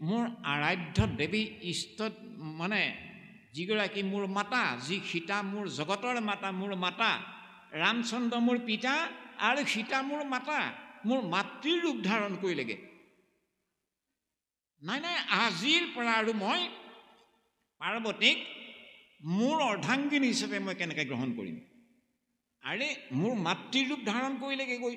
মোৰ আৰাধ্য দেৱী ইষ্ট মানে যিগৰাকী মোৰ মাতা, যি সীতা মোৰ জগতৰ মাতা, মোৰ মাতা ৰামচন্দ্ৰ মোৰ পিতা আৰু সীতা মোৰ মাতা, মোৰ মাতৃৰ ৰূপ ধাৰণ কৰিলেগৈ। নাই নাই, আজিৰ পৰা আৰু মই পাৰ্বতীক মোৰ অৰ্ধাংগিনী হিচাপে মই কেনেকৈ গ্ৰহণ কৰিম? আৰে মোৰ মাতৃৰ ৰূপ ধাৰণ কৰিলেগৈ গৈ।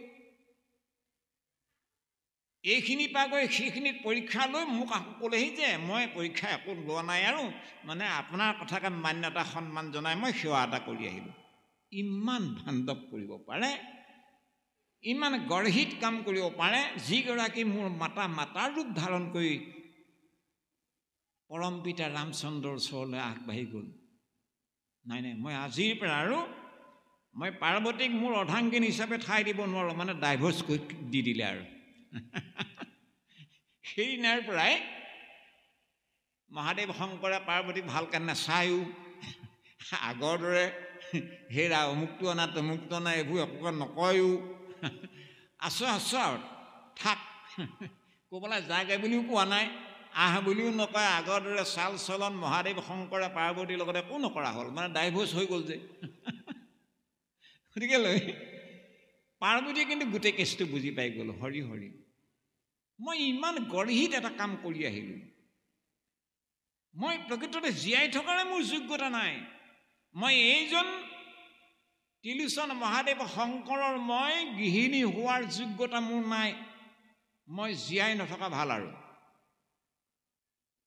এইখিনি পৰা গৈ সেইখিনিত পৰীক্ষা লৈ মোক আকৌ ক'লেহি যে মই পৰীক্ষা একো লোৱা নাই আৰু মানে আপোনাৰ কথাকে মান্যতা সন্মান জনাই মই সেৱা এটা কৰি আহিলোঁ। ইমান ভাণ্ডৱ কৰিব পাৰে, ইমান গৰ্হিত কাম কৰিব পাৰে, যিগৰাকী মোৰ মাতা মাতাৰ ৰূপ ধাৰণ কৰি পৰম পিতা ৰামচন্দ্ৰৰ ওচৰলৈ আগবাঢ়ি গ'ল। নাই নাই, মই আজিৰ পৰা আৰু মই পাৰ্বতীক মোৰ অৰ্ধাংগিনী হিচাপে ঠাই দিব নোৱাৰোঁ, মানে ডাইভৰ্চ দি দিলে আৰু। সেইদিনাৰ পৰাই মহাদেৱ শংকৰে পাৰ্বতীক ভালকৈ নাচায়ো, আগৰ দৰে হেৰা অমুকটো অনা তমুকটো অনা এইবোৰ একো নকয়ো, আছোঁ আৰু থাক, ক'বলৈ যাগে বুলিও কোৱা নাই, আহ বুলিও নকয়। আগৰ দৰে চাল চলন মহাদেৱ শংকৰে পাৰ্বতীৰ লগত একো নকৰা হ'ল, মানে ডাইভৰ্চ হৈ গ'ল যে। গতিকে লৈ পাৰ্বতীয়ে কিন্তু গোটেই কেছটো বুজি পাই গ'ল। হৰি হৰি, মই ইমান গৰ্হিত এটা কাম কৰি আহিলোঁ, মই প্ৰকৃততে জীয়াই থকাৰে মোৰ যোগ্যতা নাই, মই এইজন ত্ৰিলোচন মহাদেৱ শংকৰৰ মই গৃহিণী হোৱাৰ যোগ্যতা মোৰ নাই, মই জীয়াই নথকা ভাল আৰু।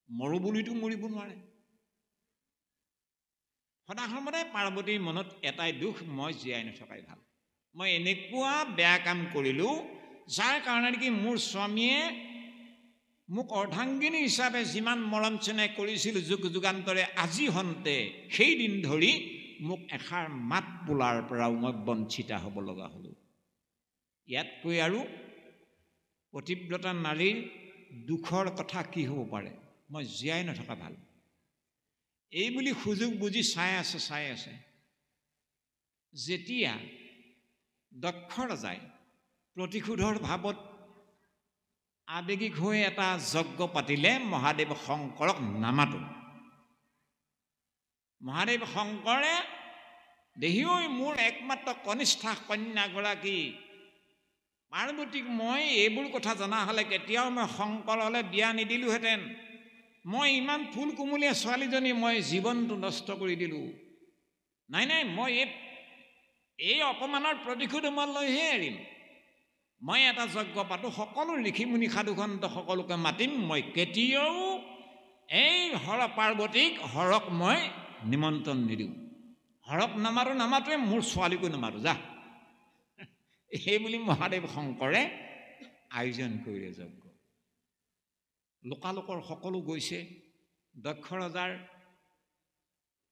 মৰো বুলিতো মৰিব নোৱাৰে। সদাসমতে পাৰ্বতীৰ মনত এটাই দুখ, মই জীয়াই নথকাই ভাল। মই এনেকুৱা বেয়া কাম কৰিলোঁ যাৰ কাৰণে নেকি মোৰ স্বামীয়ে মোক অৰ্ধাংগিনী হিচাপে যিমান মৰম চেনেহ কৰিছিল যুগ যুগান্তৰে, আজি হন্তে সেইদিন ধৰি মোক এষাৰ মাত বোলাৰ পৰাও মই বঞ্চিতা হ'ব লগা হ'লোঁ। ইয়াতকৈ আৰু পতিব্ৰতা নাৰীৰ দুখৰ কথা কি হ'ব পাৰে? মই জীয়াই নথকা ভাল। এই বুলি সুযোগ বুজি চাই আছে। যেতিয়া দক্ষ ৰজাই প্ৰতিশোধৰ ভাৱত আৱেগিক হৈ এটা যজ্ঞ পাতিলে, মহাদেৱ শংকৰক নামাতো। মহাদেৱ শংকৰে দেহিঐ মোৰ একমাত্ৰ কনিষ্ঠা কন্যাগৰাকী পাৰ্বতীক মই এইবোৰ কথা জনা হ'লে কেতিয়াও মই শংকৰলৈ বিয়া নিদিলোহেঁতেন। মই ইমান ফুল কোমলীয়া ছোৱালীজনী মই জীৱনটো নষ্ট কৰি দিলোঁ। নাই নাই, মই এই অপমানৰ প্ৰতিশোধ মই লৈহে এৰিম। মই এটা যজ্ঞ পাতোঁ, সকলো ঋষিমুনি সাধুসন্ত সকলোকে মাতিম, মই কেতিয়াও এই পাৰ্বতীক হৰক মই নিমন্ত্ৰণ নিদিওঁ। হৰক নামাতোৱে, মোৰ ছোৱালীকো নামাতোঁ, যা। এই বুলি মহাদেৱ শংকৰে আয়োজন কৰিলে যজ্ঞ। লোকালোকৰ সকলো গৈছে, দক্ষ ৰজাৰ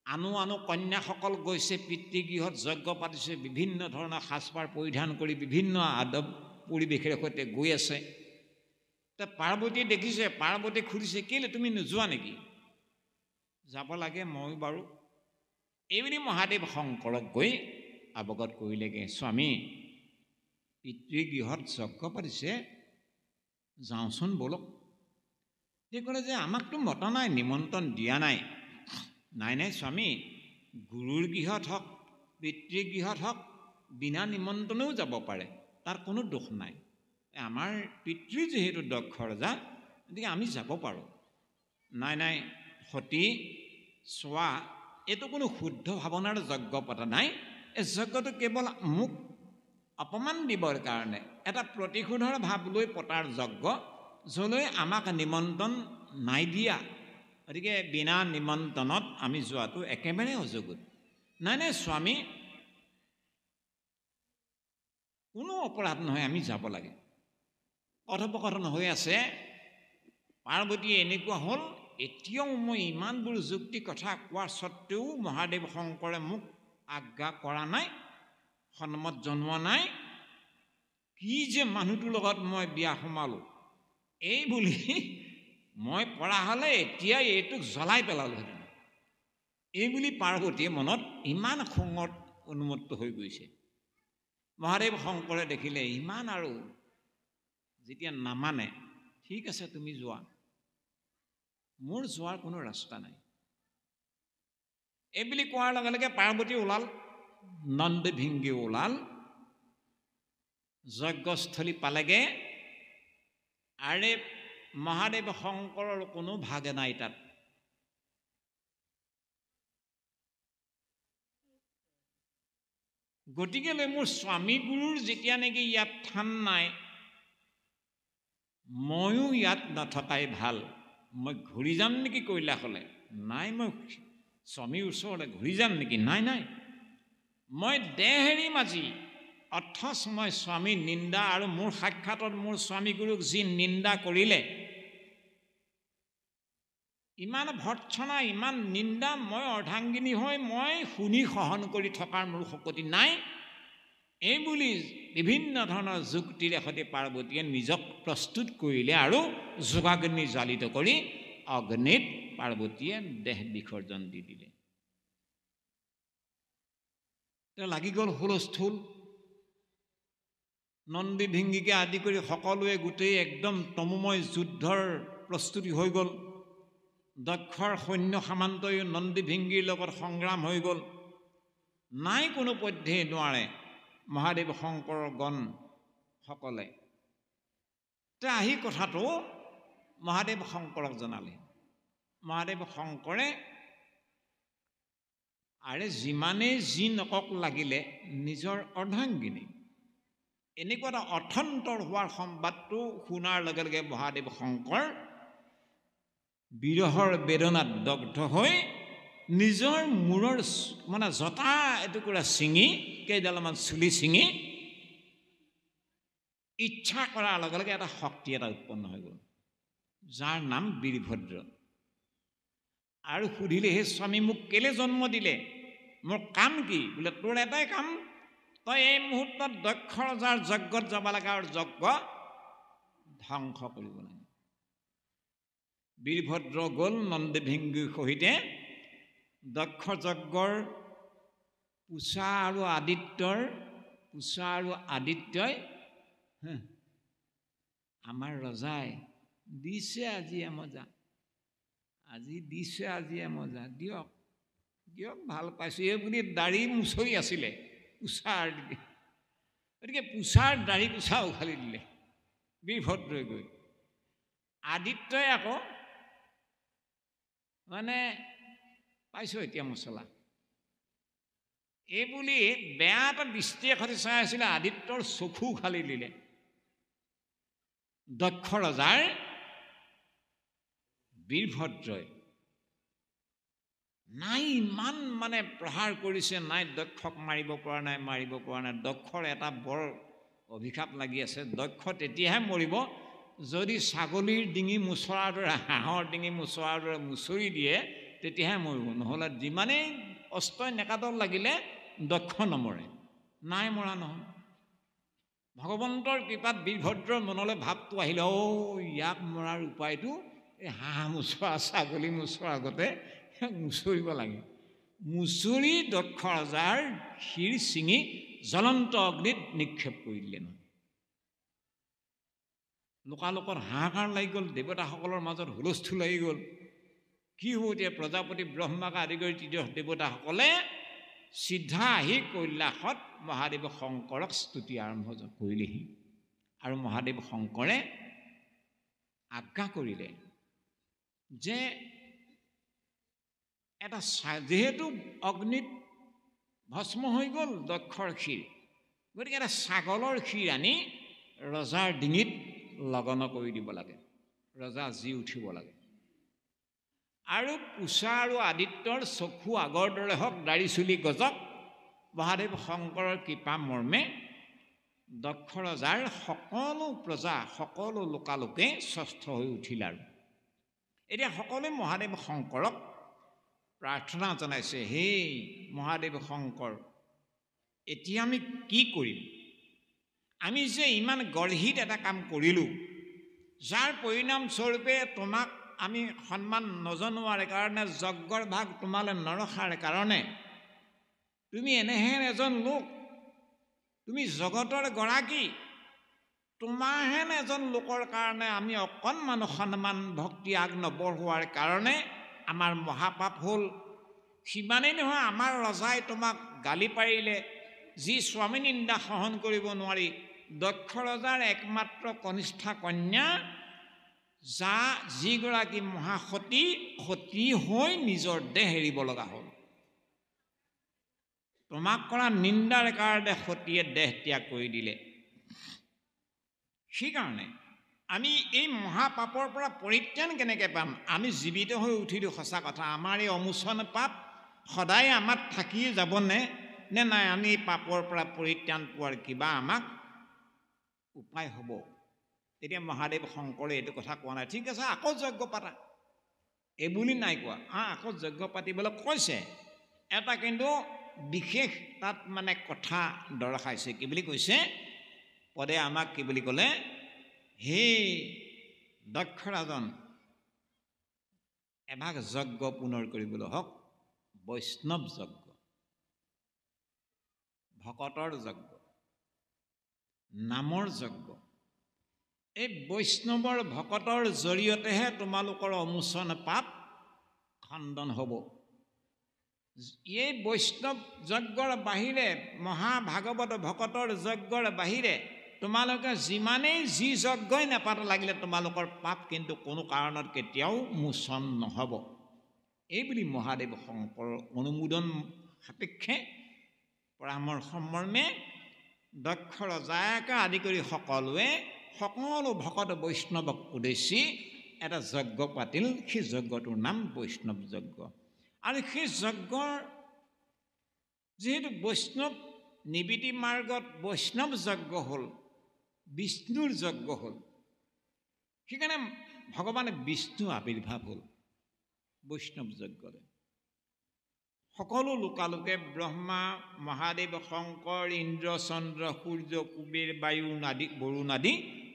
আনো কন্যাসকল গৈছে পিতৃগৃহত, যজ্ঞ পাতিছে, বিভিন্ন ধৰণৰ সাজপাৰ পৰিধান কৰি বিভিন্ন আদব পৰিৱেশেৰে সৈতে গৈ আছে। পাৰ্বতীয়ে দেখিছে, পাৰ্বতীয়ে সুধিছে, কেলে তুমি নোযোৱা নেকি? যাব লাগে মই বাৰু। এইবুলি মহাদেৱ শংকৰক গৈ অৱগত কৰিলেগৈ, স্বামী পিতৃগৃহত যজ্ঞ পাতিছে, যাওঁচোন ব'লক। তেওঁ ক'লে যে আমাকতো মতা নাই, নিমন্ত্ৰণ দিয়া নাই। নাই স্বামী, গুৰুৰ গৃহত হওক পিতৃগৃহত হওক বিনা নিমন্ত্ৰণেও যাব পাৰে, তাৰ কোনো দোষ নাই। আমাৰ পিতৃ যিহেতু দক্ষ ৰজা, গতিকে আমি যাব পাৰোঁ। নাই সতী চোৱা, এইটো কোনো শুদ্ধ ভাৱনাৰ যজ্ঞ পতা নাই। এই যজ্ঞটো কেৱল মোক অপমান দিবৰ কাৰণে এটা প্ৰতিশোধৰ ভাৱ লৈ পতাৰ যজ্ঞ, য'লৈ আমাক নিমন্ত্ৰণ নাই দিয়া। গতিকে বিনা নিমন্ত্ৰণত আমি যোৱাটো একেবাৰে অযোগ্য। নাই স্বামী, কোনো অপৰাধ নহয়, আমি যাব লাগে। কথোপকথন হৈ আছে। পাৰ্বতীয়ে এনেকুৱা হ'ল, এতিয়াও মই ইমানবোৰ যুক্তি কথা কোৱাৰ স্বত্বেও মহাদেৱ শংকৰে মোক আজ্ঞা কৰা নাই, সন্মত জন্মোৱা নাই কি যে মানুহটোৰ লগত মই বিয়া সোমালোঁ এই বুলি মই পৰা হ'লে এতিয়াই এইটোক জ্বলাই পেলালোহেঁতেন এই বুলি পাৰ্বতীয়ে মনত ইমান খঙত উন্মত্ত হৈ গৈছে মহাদেৱ শংকৰে দেখিলে ইমান আৰু যেতিয়া নামানে ঠিক আছে তুমি যোৱা মোৰ যোৱাৰ কোনো ৰাস্তা নাই এই বুলি কোৱাৰ লগে লগে পাৰ্বতী ওলাল নন্দ ভিংগী ওলাল যজ্ঞস্থলী পালেগে আৰে মহাদেৱ শংকৰৰ কোনো ভাগে নাই তাত গতিকেলৈ মোৰ স্বামী গুৰুৰ যেতিয়া নেকি ইয়াত থান নাই ময়ো ইয়াত নথকাই ভাল মই ঘূৰি যাম নেকি কৈলাশলে নাই মই স্বামীৰ ওচৰলৈ ঘূৰি যাম নেকি নাই নাই মই দেহ এৰিম আজি অথচ মই স্বামী নিন্দা আৰু মোৰ সাক্ষাতত মোৰ স্বামী গুৰুক যি নিন্দা কৰিলে ইমান ভৰ্ৎসনা ইমান নিন্দা মই অৰ্ধাংগিনী হৈ মই শুনি সহন কৰি থকাৰ মোৰ শক্তি নাই এই বুলি বিভিন্ন ধৰণৰ যুক্তিৰে সৈতে পাৰ্বতীয়ে নিজক প্ৰস্তুত কৰিলে আৰু যোগাগ্নি জ্বালিত কৰি অগ্নিত পাৰ্বতীয়ে দেহ বিসৰ্জন দি দিলে তেওঁ লাগি গ'ল হুলস্থুল নন্দী ভিংগীকে আদি কৰি সকলোৱে গোটেই একদম তমোময় যুদ্ধৰ প্ৰস্তুতি হৈ গ'ল দক্ষৰ সৈন্য সামান্তই নন্দী ভিংগীৰ লগত সংগ্ৰাম হৈ গ'ল নাই কোনো পধ্যেই নোৱাৰে মহাদেৱ শংকৰৰ গণ সকলে তে আহি কথাটো মহাদেৱ শংকৰক জনালে মহাদেৱ শংকৰে আৰে যিমানেই যি নকক লাগিলে নিজৰ অৰ্ধাংগিনী এনেকুৱা এটা অথন্তৰ হোৱাৰ সংবাদটো শুনাৰ লগে লগে মহাদেৱ শংকৰ বিৰহৰ বেদনাত দগ্ধ হৈ নিজৰ মূৰৰ মানে জটা এটুকুৰা ছিঙি কেইডালমান চুলি ছিঙি ইচ্ছা কৰাৰ লগে লগে এটা শক্তি এটা উৎপন্ন হৈ গ'ল যাৰ নাম বীৰভদ্ৰ আৰু সুধিলে হে স্বামী মোক কেলে জন্ম দিলে মোৰ কাম কি বোলে তোৰ এটাই কাম তই এই মুহূৰ্তত দক্ষ ৰজাৰ যজ্ঞত যাব লাগে আৰু যজ্ঞ ধ্বংস কৰিব লাগে বীৰভদ্ৰ গ'ল নন্দী ভিংগীৰ সহিতে দক্ষ যজ্ঞৰ পূষা আৰু আদিত্যই আমাৰ ৰজাই দিছে আজি মজা দিয়ক ভাল পাইছোঁ এই বুলি দাড়ি মুচৰি আছিলে পূষাৰ গতিকে পূষাৰ দাড়ি কোচা উঘালি দিলে বীৰভদ্ৰই গৈ আদিত্যই আকৌ মানে পাইছোঁ এতিয়া মছলা এই বুলি বেয়া এটা দৃষ্টিয়ে সৈতে চাই আছিলে আদিত্যৰ চকু উঘালি দিলে দক্ষ ৰজাৰ বীৰভদ্ৰই নাই ইমান মানে প্ৰহাৰ কৰিছে নাই দক্ষক মাৰিব পৰা নাই দক্ষৰ এটা বৰ অভিশাপ লাগি আছে দক্ষ তেতিয়াহে মৰিব যদি ছাগলীৰ ডিঙি মুচৰাৰ দৰে হাঁহৰ ডিঙি মুচৰাৰ দৰে মুচৰি দিয়ে তেতিয়াহে মৰিব নহ'লে যিমানেই অস্ত্ৰই নেকাদল লাগিলে দক্ষ নমৰে নাই মৰা নহয় ভগৱন্তৰ কৃপাত বীৰভদ্ৰৰ মনলৈ ভাৱটো আহিলে ইয়াক মৰাৰ উপায়টো এই হাঁহ মুচৰা ছাগলী মুচৰাৰ আগতে মুচৰিব লাগে মুচৰি দক্ষ ৰজাৰ শিৰ ছিঙি জ্বলন্ত অগ্নিত নিক্ষেপ কৰি দিলে নহয় লোকালোকৰ হাহাকাৰ লাগি গ'ল দেৱতাসকলৰ মাজত হুলস্থুল লাগি গ'ল কি হ'ব এতিয়া প্ৰজাপতি ব্ৰহ্মাক আদি কৰি তৃতীয় দেৱতাসকলে চিধা আহি কৈলাশত মহাদেৱ শংকৰক স্তুতি আৰম্ভ কৰিলেহি আৰু মহাদেৱ শংকৰে আজ্ঞা কৰিলে যে এটা যিহেতু অগ্নিত ভস্ম হৈ গ'ল দক্ষৰ ক্ষীৰ গতিকে এটা ছাগলৰ ক্ষীৰ আনি ৰজাৰ ডিঙিত লগন কৰি দিব লাগে ৰজা জি উঠিব লাগে আৰু পূষা আৰু আদিত্যৰ চকু আগৰ দৰে হওক দাড়ি চুলি গজক মহাদেৱ শংকৰৰ কৃপা মৰ্মে দক্ষ ৰজাৰ সকলো প্ৰজা সকলো লোকালোকে সুস্থ হৈ উঠিল আৰু এতিয়া সকলোৱে মহাদেৱ শংকৰক প্ৰাৰ্থনা জনাইছে হে মহাদেৱ শংকৰ এতিয়া আমি কি কৰিম? আমি যে ইমান গঢ়িত এটা কাম কৰিলোঁ, যাৰ পৰিণামস্বৰূপে তোমাক আমি সন্মান নজনোৱাৰ কাৰণে, যজ্ঞৰ ভাগ তোমালৈ নৰখাৰ কাৰণে, তুমি এনেহেন এজন লোক, তুমি জগতৰ গৰাকী, তোমাৰহেন এজন লোকৰ কাৰণে আমি অকণমান সন্মান ভক্তি আগ নবঢ়োৱাৰ কাৰণে আমাৰ মহাপাপ হ'ল। সিমানেই নহয়, আমাৰ ৰজাই তোমাক গালি পাৰিলে, যি স্বামী নিন্দা সহন কৰিব নোৱাৰি, দক্ষ ৰজাৰ একমাত্ৰ কনিষ্ঠা কন্যা, যিগৰাকী মহাসতী, সতী হৈ নিজৰ দেহ এৰিব লগা হ'ল। তোমাক কৰা নিন্দাৰ কাৰণে সতীয়ে দেহ ত্যাগ কৰি দিলে। সেইকাৰণে আমি এই মহাপাপৰ পৰা পৰিত্ৰাণ কেনেকৈ পাম? আমি জীৱিত হৈ উঠিলোঁ, সঁচা কথা। আমাৰ এই অমোচন পাপ সদায় আমাক থাকি যাবনে নে নাই? আমি পাপৰ পৰা পৰিত্ৰাণ পোৱাৰ কিবা আমাক উপায় হ'ব? তেতিয়া মহাদেৱ শংকৰে এইটো কথা কোৱা নাই, ঠিক আছে আকৌ যজ্ঞ পাতা, এইবুলি নাই কোৱা। আকৌ যজ্ঞ পাতিবলৈ কৈছে, এটা কিন্তু বিশেষ তাত মানে কথা দৰ্শাইছে। কি বুলি কৈছে? পদে আমাক কি বুলি ক'লে? হে দক্ষ ৰাজন, এভাগ যজ্ঞ পুনৰ কৰিবলৈ হওক, বৈষ্ণৱ যজ্ঞ, ভকতৰ যজ্ঞ, নামৰ যজ্ঞ। এই বৈষ্ণৱৰ ভকতৰ জৰিয়তেহে তোমালোকৰ অমোচন পাপ খণ্ডন হ'ব। এই বৈষ্ণৱ যজ্ঞৰ বাহিৰে, মহাভাগৱত ভকতৰ যজ্ঞৰ বাহিৰে তোমালোকে যিমানেই যি যজ্ঞই নাপাতা লাগিলে তোমালোকৰ পাপ কিন্তু কোনো কাৰণত কেতিয়াও মোচন নহ'ব। এইবুলি মহাদেৱ শংকৰৰ অনুমোদন সাপেক্ষে পৰামৰ্শ মৰ্মে দক্ষ ৰজাকে আদি কৰি সকলোৱে সকলো ভকত বৈষ্ণৱক উদ্দেশ্যি এটা যজ্ঞ পাতিল। সেই যজ্ঞটোৰ নাম বৈষ্ণৱ যজ্ঞ। আৰু সেই যজ্ঞৰ যিহেতু বৈষ্ণৱ নিবিতি মাৰ্গত বৈষ্ণৱ যজ্ঞ হ'ল, বিষ্ণুৰ যজ্ঞ হ'ল, সেইকাৰণে ভগৱান বিষ্ণু আৱিৰ্ভাৱ হ'ল বৈষ্ণৱ যজ্ঞৰে। সকলো লোকালোকে ব্ৰহ্মা, মহাদেৱ, শংকৰ, ইন্দ্ৰ, চন্দ্ৰ, সূৰ্য, কুবেৰ, বায়ু আদি, বৰুণ আদি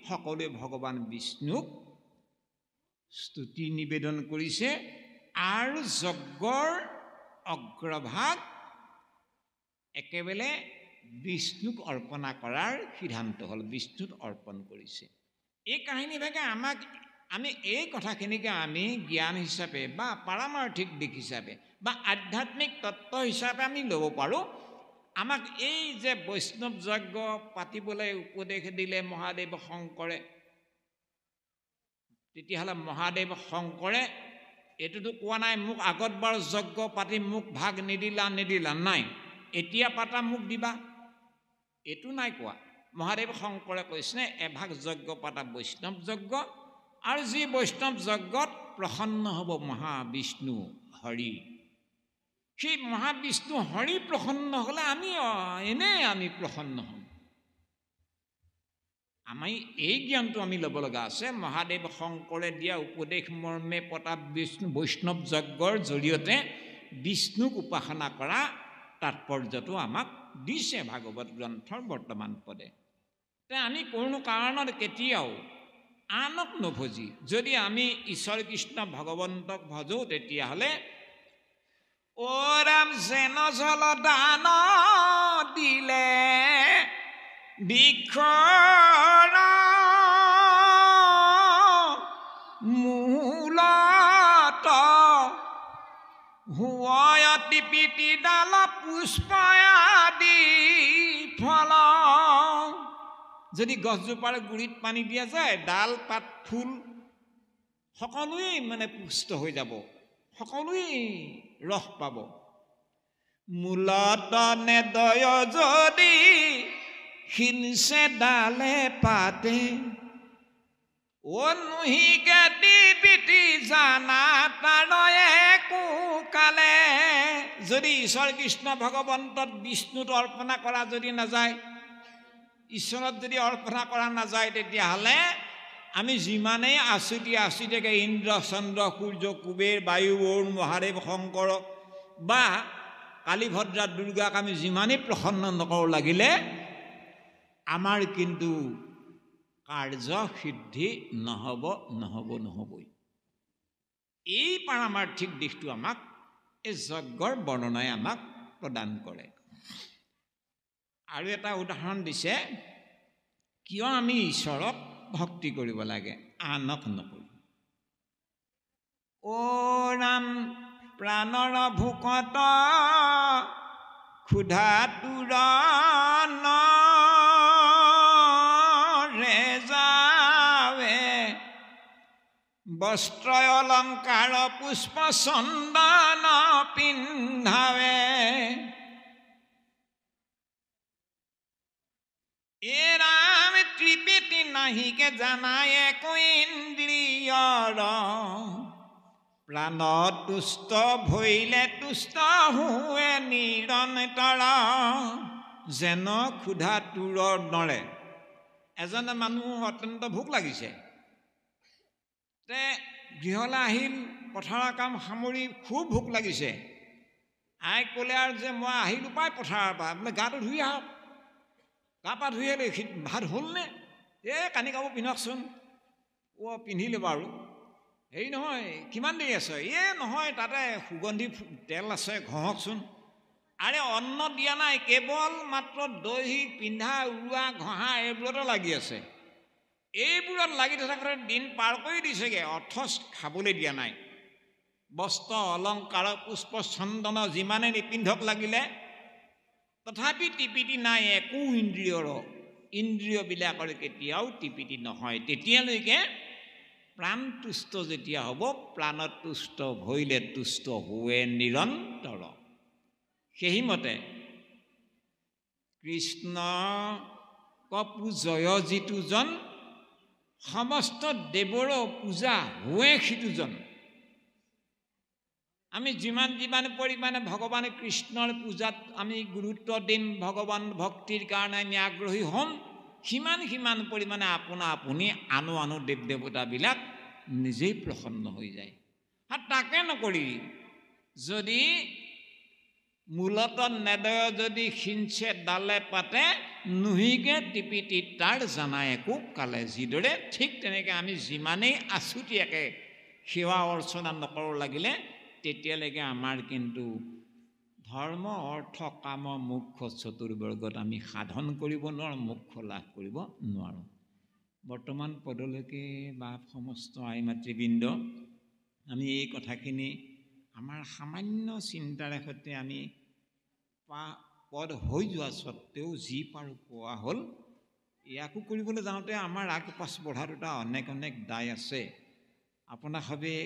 সকলোৱে ভগৱান বিষ্ণুক স্তুতি নিবেদন কৰিছে। আৰু যজ্ঞৰ অগ্ৰভাগ একেবাৰে বিষ্ণুক অৰ্পণা কৰাৰ সিদ্ধান্ত হ'ল, বিষ্ণুত অৰ্পণ কৰিছে। এই কাহিনীভাগে আমি এই কথাখিনিকে আমি জ্ঞান হিচাপে বা পাৰমাৰ্থিক দিশ হিচাপে বা আধ্যাত্মিক তত্ত্ব হিচাপে আমি ল'ব পাৰোঁ। আমাক এই যে বৈষ্ণৱ যজ্ঞ পাতিবলৈ উপদেশ দিলে মহাদেৱ শংকৰে, তেতিয়াহ'লে মহাদেৱ শংকৰে এইটোতো কোৱা নাই মোক আগত বাৰ যজ্ঞ পাতি মোক ভাগ নিদিলা নাই, এতিয়া পাতা মোক দিবা, এইটো নাই কোৱা। মহাদেৱ শংকৰে কৈছে এভাগ যজ্ঞ পাতা বৈষ্ণৱ যজ্ঞ, আৰু যি বৈষ্ণৱ যজ্ঞত প্ৰসন্ন হ'ব মহাবিষ্ণু হৰি, সেই মহাবিষ্ণু হৰি প্ৰসন্ন হ'লে আমি প্ৰসন্ন হ'ম। আমি এই জ্ঞানটো আমি ল'ব লগা আছে। মহাদেৱ শংকৰে দিয়া উপদেশ মৰ্মে পতা বৈষ্ণৱ যজ্ঞৰ জৰিয়তে বিষ্ণুক উপাসনা কৰা তাৎপৰ্যটো আমাক দিছে ভাগৱত গ্ৰন্থৰ বৰ্তমান পদে। আমি কোনো কাৰণত কেতিয়াও আনক নভজি যদি আমি ঈশ্বৰ কৃষ্ণ ভগৱন্তক ভজোঁ, তেতিয়াহ'লে অ ৰাম যেন জল দান দিলে বৃক্ষ মূলত হুৱয়তি পিতি ডাল পুষ্প আদি ফল। যদি গছজোপাৰ গুৰিত পানী দিয়া যায়, ডাল পাত ফুল সকলোৱেই মানে পুষ্ট হৈ যাব, সকলোৱেই ৰস পাব। মূলত নেদয় যদি শিলছে ডালে পাতে, অনুহি গাতি পিতি জানা তাৰয়ে কুকালে। যদি ঈশ্বৰ কৃষ্ণ ভগৱন্তত বিষ্ণুত অৰ্পণা কৰা যদি নাযায়, ঈশ্বৰত যদি অৰ্পণা কৰা নাযায়, তেতিয়াহ'লে আমি যিমানেই আচুতীয়াকৈ ইন্দ্ৰ, চন্দ্ৰ, সূৰ্য, কুবেৰ, বায়ু, বৰুণ, মহাদেৱ, শংকৰ বা কালীভদ্ৰা দুৰ্গাক আমি যিমানেই প্ৰসন্ন নকৰোঁ লাগিলে আমাৰ কিন্তু কাৰ্য সিদ্ধি নহ'বই। এই পাৰমাৰ্থিক দিশটো আমাক এই যজ্ঞৰ বৰ্ণনাই আমাক প্ৰদান কৰে। আৰু এটা উদাহৰণ দিছে কিয় আমি ঈশ্বৰক ভক্তি কৰিব লাগে আনক নকৰি। অ ৰাম প্ৰাণৰ ভোকত ক্ষুধা তুৰ নৰে যাৱে বস্ত্ৰ অলংকাৰ পুষ্প চন্দন পিন্ধাৱে এ ৰাম ত্ৰিপেটি নাহিকে জানাই একো ইন্দ্ৰিয়ৰ প্ৰাণ তুষ্ট ভৈলে তুষ্ট হুৱে নিৰন্তৰ যেন ক্ষুধা তুৰৰ নৰে। এজনে মানুহ অত্যন্ত ভোক লাগিছে, তে গৃহলৈ আহিল, পথাৰৰ কাম সামৰি খুব ভোক লাগিছে। আই ক'লে আৰু যে মই আহিলোঁ পাই পথাৰৰ পৰা, বোলে গাটো ধুই আহক। গা পা ধুই আহিলে ভাত হ'লনে? কানি কাপোৰ পিন্ধকচোন। পিন্ধিলে বাৰু। হেৰি নহয় কিমান দেৰি আছে? নহয় তাতে সুগন্ধি তেল আছে ঘঁহকচোন। আৰে অন্ন দিয়া নাই, কেৱল মাত্ৰ দৈহিক পিন্ধা উৰুৱা ঘঁহা এইবোৰতে লাগি আছে। এইবোৰত লাগি থকাতে দিন পাৰ কৰি দিছেগৈ, অথচ খাবলৈ দিয়া নাই। বস্ত্ৰ অলংকাৰ পুষ্প চন্দন যিমানে নিপিন্ধক লাগিলে, তথাপি টিপিটি নাই একো ইন্দ্ৰিয়ৰ। ইন্দ্ৰিয়বিলাকৰ কেতিয়াও টিপিটি নহয়। তেতিয়ালৈকে প্ৰাণ তুষ্ট যেতিয়া হ'ব, প্ৰাণত তুষ্ট ভৈলে তুষ্ট হুৱে নিৰন্তৰ। সেইমতে কৃষ্ণ পূজয় যিটোজন সমস্ত দেৱৰ পূজা হুৱে সিটোজন। আমি যিমান পৰিমাণে ভগৱান কৃষ্ণৰ পূজাত আমি গুৰুত্ব দিম, ভগৱান ভক্তিৰ কাৰণে আমি আগ্ৰহী হ'ম, সিমান পৰিমাণে আপুনি আনো দেৱ দেৱতাবিলাক নিজেই প্ৰসন্ন হৈ যায়। আৰু তাকে নকৰি যদি মূলত নেদয় যদি সিঞ্চে ডালে পাতে নুহিকে টিপিটি তাৰ জানা একো কালে। যিদৰে ঠিক তেনেকৈ আমি যিমানেই আছুতীয়াকৈ সেৱা অৰ্চনা নকৰোঁ লাগিলে, তেতিয়ালৈকে আমাৰ কিন্তু ধৰ্ম অৰ্থ কাম মোক্ষ চতুৰ্বৰ্গত আমি সাধন কৰিব নোৱাৰোঁ, মোক্ষ লাভ কৰিব নোৱাৰোঁ। বৰ্তমান পদলৈকে বা সমস্ত আই মাতৃবৃন্দ, আমি এই কথাখিনি আমাৰ সামান্য চিন্তাৰে সৈতে আমি পদ হৈ যোৱা স্বত্তেও যি পাৰোঁ কোৱা হ'ল। ইয়াকো কৰিবলৈ যাওঁতে আমাৰ আগ পাছ বঢ়াত এটা অনেক দায় আছে। আপোনাসৱে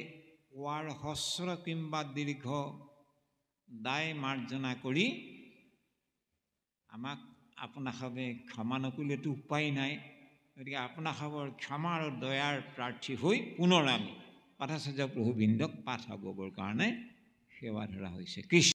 কোৱাৰ হস্ৰ কিম্বা দীৰ্ঘ দায় মাৰ্জনা কৰি আমাক আপোনাসৱে ক্ষমা নকৰিলেতো উপায় নাই। গতিকে আপোনাসৱৰ ক্ষমা আৰু দয়াৰ প্ৰাৰ্থী হৈ পুনৰ আমি পাঠাচাৰ্য প্ৰভুবৃন্দক পাঠ আগবঢ়াবৰ কাৰণে সেৱা ধৰা হৈছে। কৃষ্ণ